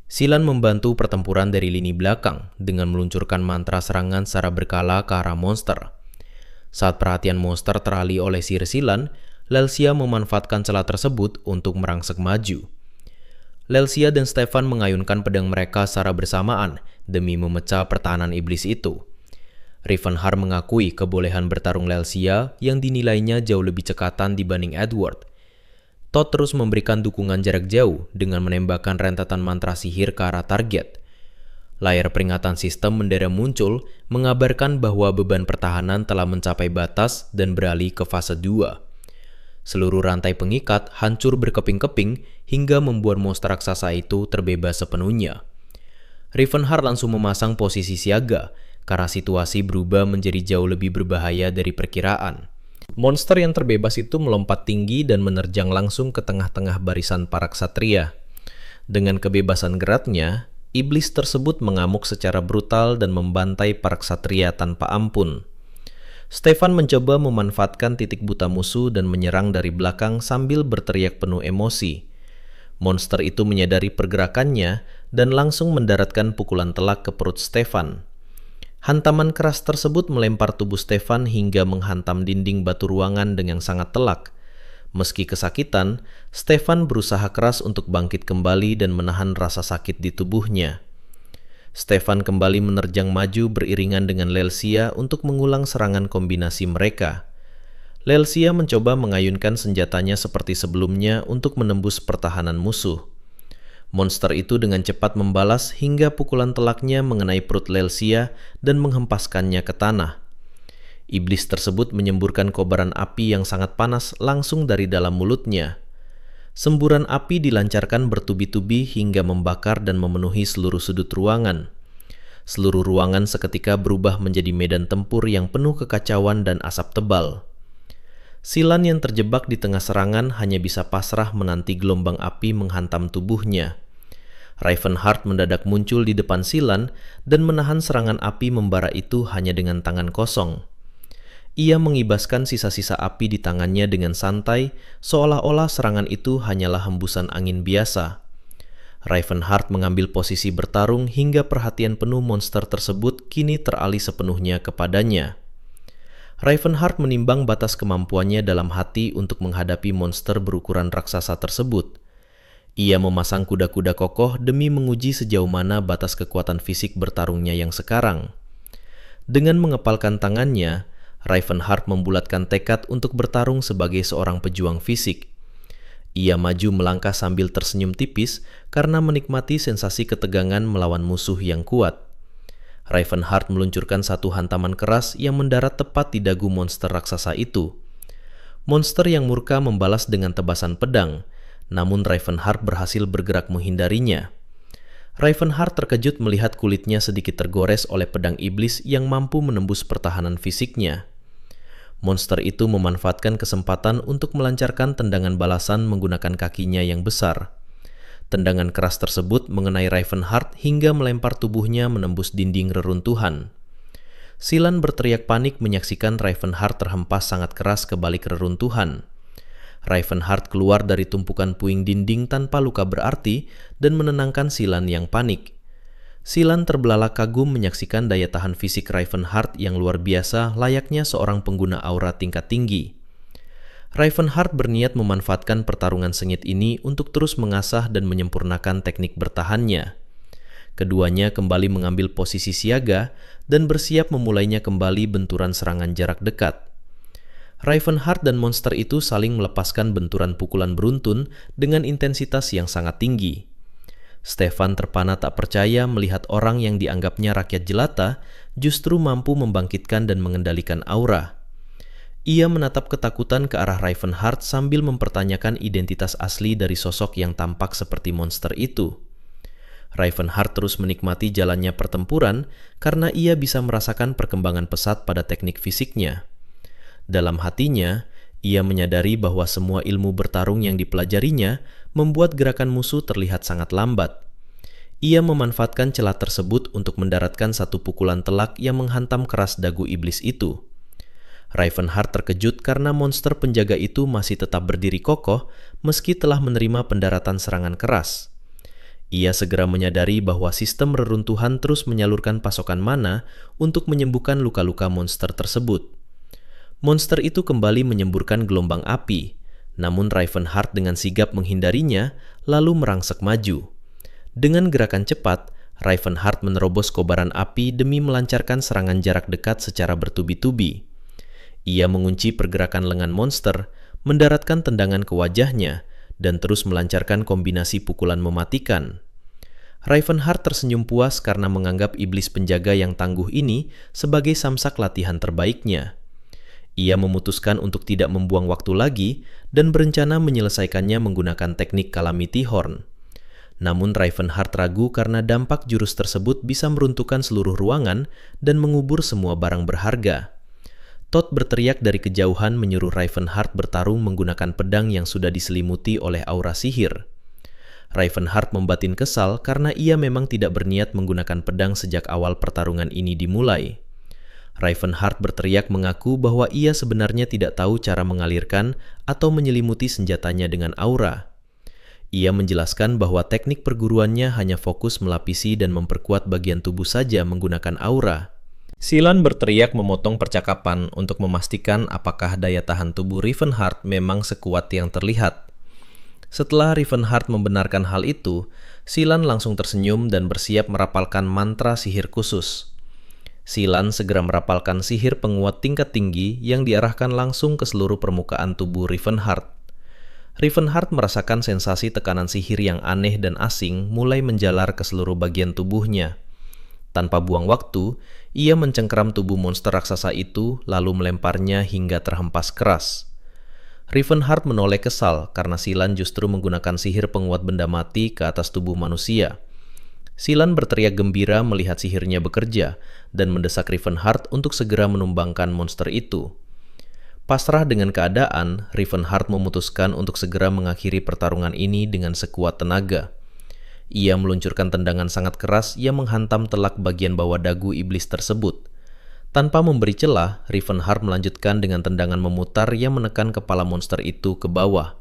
Silan membantu pertempuran dari lini belakang dengan meluncurkan mantra serangan secara berkala ke arah monster. Saat perhatian monster teralih oleh sihir Silan, Lelsia memanfaatkan celah tersebut untuk merangsek maju. Lelsia dan Stefan mengayunkan pedang mereka secara bersamaan demi memecah pertahanan iblis itu. Rivenhart mengakui kebolehan bertarung Lelsia yang dinilainya jauh lebih cekatan dibanding Edward. Todd terus memberikan dukungan jarak jauh dengan menembakkan rentetan mantra sihir ke arah target. Layar peringatan sistem mendadak muncul mengabarkan bahwa beban pertahanan telah mencapai batas dan beralih ke fase 2. Seluruh rantai pengikat hancur berkeping-keping hingga membuat monster raksasa itu terbebas sepenuhnya. Rivenhart langsung memasang posisi siaga karena situasi berubah menjadi jauh lebih berbahaya dari perkiraan. Monster yang terbebas itu melompat tinggi dan menerjang langsung ke tengah-tengah barisan para ksatria. Dengan kebebasan geraknya, iblis tersebut mengamuk secara brutal dan membantai para ksatria tanpa ampun. Stefan mencoba memanfaatkan titik buta musuh dan menyerang dari belakang sambil berteriak penuh emosi. Monster itu menyadari pergerakannya dan langsung mendaratkan pukulan telak ke perut Stefan. Hantaman keras tersebut melempar tubuh Stefan hingga menghantam dinding batu ruangan dengan sangat telak. Meski kesakitan, Stefan berusaha keras untuk bangkit kembali dan menahan rasa sakit di tubuhnya. Stefan kembali menerjang maju beriringan dengan Lelsia untuk mengulang serangan kombinasi mereka. Lelsia mencoba mengayunkan senjatanya seperti sebelumnya untuk menembus pertahanan musuh. Monster itu dengan cepat membalas hingga pukulan telaknya mengenai perut Lelsia dan menghempaskannya ke tanah. Iblis tersebut menyemburkan kobaran api yang sangat panas langsung dari dalam mulutnya. Semburan api dilancarkan bertubi-tubi hingga membakar dan memenuhi seluruh sudut ruangan. Seluruh ruangan seketika berubah menjadi medan tempur yang penuh kekacauan dan asap tebal. Silan yang terjebak di tengah serangan hanya bisa pasrah menanti gelombang api menghantam tubuhnya. Ravenheart mendadak muncul di depan Silan dan menahan serangan api membara itu hanya dengan tangan kosong. Ia mengibaskan sisa-sisa api di tangannya dengan santai, seolah-olah serangan itu hanyalah hembusan angin biasa. Ravenheart mengambil posisi bertarung hingga perhatian penuh monster tersebut kini teralih sepenuhnya kepadanya. Ravenheart menimbang batas kemampuannya dalam hati untuk menghadapi monster berukuran raksasa tersebut. Ia memasang kuda-kuda kokoh demi menguji sejauh mana batas kekuatan fisik bertarungnya yang sekarang. Dengan mengepalkan tangannya, Ravenheart membulatkan tekad untuk bertarung sebagai seorang pejuang fisik. Ia maju melangkah sambil tersenyum tipis karena menikmati sensasi ketegangan melawan musuh yang kuat. Ravenheart meluncurkan satu hantaman keras yang mendarat tepat di dagu monster raksasa itu. Monster yang murka membalas dengan tebasan pedang, namun Ravenheart berhasil bergerak menghindarinya. Ravenheart terkejut melihat kulitnya sedikit tergores oleh pedang iblis yang mampu menembus pertahanan fisiknya. Monster itu memanfaatkan kesempatan untuk melancarkan tendangan balasan menggunakan kakinya yang besar. Tendangan keras tersebut mengenai Ravenheart hingga melempar tubuhnya menembus dinding reruntuhan. Silan berteriak panik menyaksikan Ravenheart terhempas sangat keras ke balik reruntuhan. Ravenheart keluar dari tumpukan puing dinding tanpa luka berarti dan menenangkan Silan yang panik. Silan terbelalak kagum menyaksikan daya tahan fisik Ravenheart yang luar biasa layaknya seorang pengguna aura tingkat tinggi. Ravenheart berniat memanfaatkan pertarungan sengit ini untuk terus mengasah dan menyempurnakan teknik bertahannya. Keduanya kembali mengambil posisi siaga dan bersiap memulainya kembali benturan serangan jarak dekat. Ravenheart dan monster itu saling melepaskan benturan pukulan beruntun dengan intensitas yang sangat tinggi. Stefan terpana tak percaya melihat orang yang dianggapnya rakyat jelata justru mampu membangkitkan dan mengendalikan aura. Ia menatap ketakutan ke arah Ravenheart sambil mempertanyakan identitas asli dari sosok yang tampak seperti monster itu. Ravenheart terus menikmati jalannya pertempuran karena ia bisa merasakan perkembangan pesat pada teknik fisiknya. Dalam hatinya, ia menyadari bahwa semua ilmu bertarung yang dipelajarinya membuat gerakan musuh terlihat sangat lambat. Ia memanfaatkan celah tersebut untuk mendaratkan satu pukulan telak yang menghantam keras dagu iblis itu. Ravenheart terkejut karena monster penjaga itu masih tetap berdiri kokoh meski telah menerima pendaratan serangan keras. Ia segera menyadari bahwa sistem reruntuhan terus menyalurkan pasokan mana untuk menyembuhkan luka-luka monster tersebut. Monster itu kembali menyemburkan gelombang api, namun Ravenheart dengan sigap menghindarinya lalu merangsek maju. Dengan gerakan cepat, Ravenheart menerobos kobaran api demi melancarkan serangan jarak dekat secara bertubi-tubi. Ia mengunci pergerakan lengan monster, mendaratkan tendangan ke wajahnya, dan terus melancarkan kombinasi pukulan mematikan. Ravenheart tersenyum puas karena menganggap iblis penjaga yang tangguh ini sebagai samsak latihan terbaiknya. Ia memutuskan untuk tidak membuang waktu lagi dan berencana menyelesaikannya menggunakan teknik Calamity Horn. Namun Ravenheart ragu karena dampak jurus tersebut bisa meruntuhkan seluruh ruangan dan mengubur semua barang berharga. Todd berteriak dari kejauhan menyuruh Ravenheart bertarung menggunakan pedang yang sudah diselimuti oleh aura sihir. Ravenheart membatin kesal karena ia memang tidak berniat menggunakan pedang sejak awal pertarungan ini dimulai. Ravenheart berteriak mengaku bahwa ia sebenarnya tidak tahu cara mengalirkan atau menyelimuti senjatanya dengan aura. Ia menjelaskan bahwa teknik perguruannya hanya fokus melapisi dan memperkuat bagian tubuh saja menggunakan aura. Silan berteriak memotong percakapan untuk memastikan apakah daya tahan tubuh Rivenhart memang sekuat yang terlihat. Setelah Rivenhart membenarkan hal itu, Silan langsung tersenyum dan bersiap merapalkan mantra sihir khusus. Silan segera merapalkan sihir penguat tingkat tinggi yang diarahkan langsung ke seluruh permukaan tubuh Rivenhart. Rivenhart merasakan sensasi tekanan sihir yang aneh dan asing mulai menjalar ke seluruh bagian tubuhnya. Tanpa buang waktu, ia mencengkeram tubuh monster raksasa itu lalu melemparnya hingga terhempas keras. Rivenhart menoleh kesal karena Silan justru menggunakan sihir penguat benda mati ke atas tubuh manusia. Silan berteriak gembira melihat sihirnya bekerja dan mendesak Rivenhart untuk segera menumbangkan monster itu. Pasrah dengan keadaan, Rivenhart memutuskan untuk segera mengakhiri pertarungan ini dengan sekuat tenaga. Ia meluncurkan tendangan sangat keras yang menghantam telak bagian bawah dagu iblis tersebut. Tanpa memberi celah, Rivenhart melanjutkan dengan tendangan memutar yang menekan kepala monster itu ke bawah.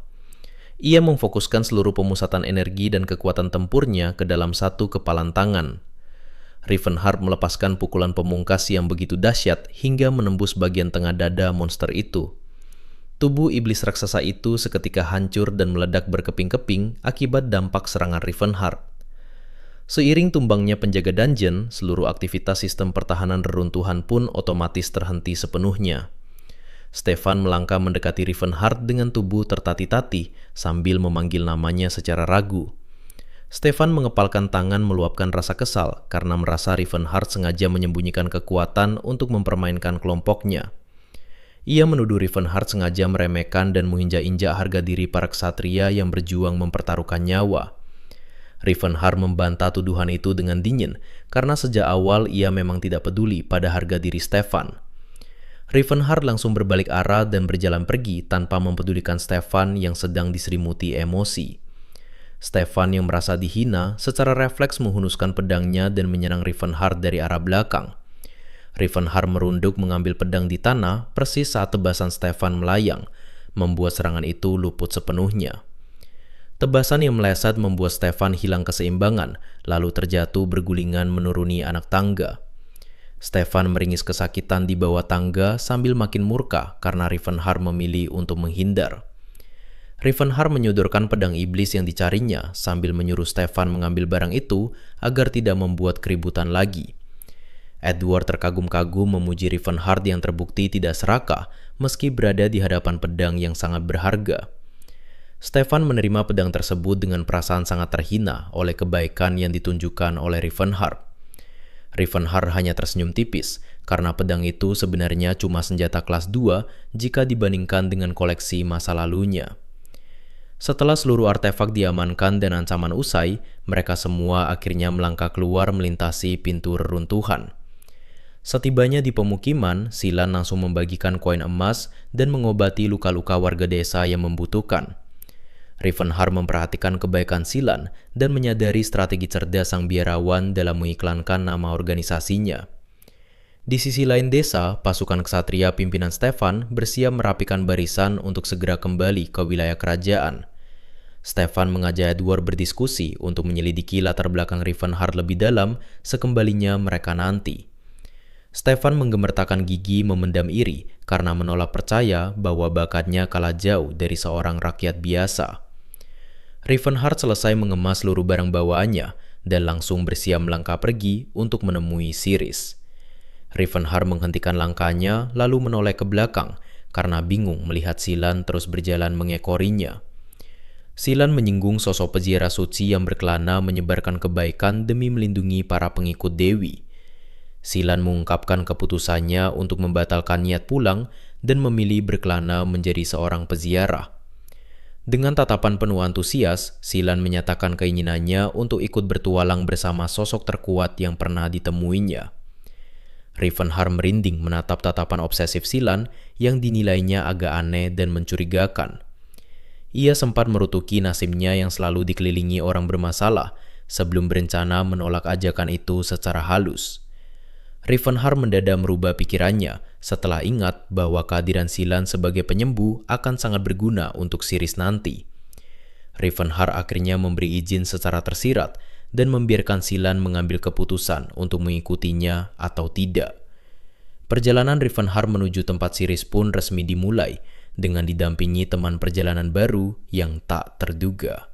Ia memfokuskan seluruh pemusatan energi dan kekuatan tempurnya ke dalam satu kepalan tangan. Rivenhart melepaskan pukulan pemungkas yang begitu dahsyat hingga menembus bagian tengah dada monster itu. Tubuh iblis raksasa itu seketika hancur dan meledak berkeping-keping akibat dampak serangan Rivenhart. Seiring tumbangnya penjaga dungeon, seluruh aktivitas sistem pertahanan reruntuhan pun otomatis terhenti sepenuhnya. Stefan melangkah mendekati Rivenhart dengan tubuh tertatih-tatih sambil memanggil namanya secara ragu. Stefan mengepalkan tangan meluapkan rasa kesal karena merasa Rivenhart sengaja menyembunyikan kekuatan untuk mempermainkan kelompoknya. Ia menuduh Rivenhart sengaja meremehkan dan menginjak-injak harga diri para ksatria yang berjuang mempertaruhkan nyawa. Rivenhart membantah tuduhan itu dengan dingin karena sejak awal ia memang tidak peduli pada harga diri Stefan. Rivenhart langsung berbalik arah dan berjalan pergi tanpa mempedulikan Stefan yang sedang diselimuti emosi. Stefan yang merasa dihina secara refleks menghunuskan pedangnya dan menyerang Rivenhart dari arah belakang. Rivenhart merunduk mengambil pedang di tanah persis saat tebasan Stefan melayang, membuat serangan itu luput sepenuhnya. Tebasan yang meleset membuat Stefan hilang keseimbangan, lalu terjatuh bergulingan menuruni anak tangga. Stefan meringis kesakitan di bawah tangga sambil makin murka karena Rivenhart memilih untuk menghindar. Rivenhart menyodorkan pedang iblis yang dicarinya sambil menyuruh Stefan mengambil barang itu agar tidak membuat keributan lagi. Edward terkagum-kagum memuji Rivenhart yang terbukti tidak serakah meski berada di hadapan pedang yang sangat berharga. Stefan menerima pedang tersebut dengan perasaan sangat terhina oleh kebaikan yang ditunjukkan oleh Rivenhart. Rivenhart hanya tersenyum tipis karena pedang itu sebenarnya cuma senjata kelas 2 jika dibandingkan dengan koleksi masa lalunya. Setelah seluruh artefak diamankan dan ancaman usai, mereka semua akhirnya melangkah keluar melintasi pintu reruntuhan. Setibanya di pemukiman, Silan langsung membagikan koin emas dan mengobati luka-luka warga desa yang membutuhkan. Rivenhart memperhatikan kebaikan Silan dan menyadari strategi cerdas sang biarawan dalam mengiklankan nama organisasinya. Di sisi lain desa, pasukan ksatria pimpinan Stefan bersiap merapikan barisan untuk segera kembali ke wilayah kerajaan. Stefan mengajak Edward berdiskusi untuk menyelidiki latar belakang Rivenhart lebih dalam sekembalinya mereka nanti. Stefan menggemertakan gigi memendam iri karena menolak percaya bahwa bakatnya kalah jauh dari seorang rakyat biasa. Rivenhart selesai mengemas seluruh barang bawaannya dan langsung bersiap melangkah pergi untuk menemui Siris. Rivenhart menghentikan langkahnya lalu menoleh ke belakang karena bingung melihat Silan terus berjalan mengekorinya. Silan menyinggung sosok peziarah suci yang berkelana menyebarkan kebaikan demi melindungi para pengikut Dewi. Silan mengungkapkan keputusannya untuk membatalkan niat pulang dan memilih berkelana menjadi seorang peziarah. Dengan tatapan penuh antusias, Silan menyatakan keinginannya untuk ikut bertualang bersama sosok terkuat yang pernah ditemuinya. Rivenhart merinding menatap tatapan obsesif Silan yang dinilainya agak aneh dan mencurigakan. Ia sempat merutuki nasibnya yang selalu dikelilingi orang bermasalah sebelum berencana menolak ajakan itu secara halus. Rivenhart mendadak merubah pikirannya setelah ingat bahwa kehadiran Silan sebagai penyembuh akan sangat berguna untuk Siris nanti. Rivenhart akhirnya memberi izin secara tersirat dan membiarkan Silan mengambil keputusan untuk mengikutinya atau tidak. Perjalanan Rivenhar menuju tempat Siris pun resmi dimulai dengan didampingi teman perjalanan baru yang tak terduga.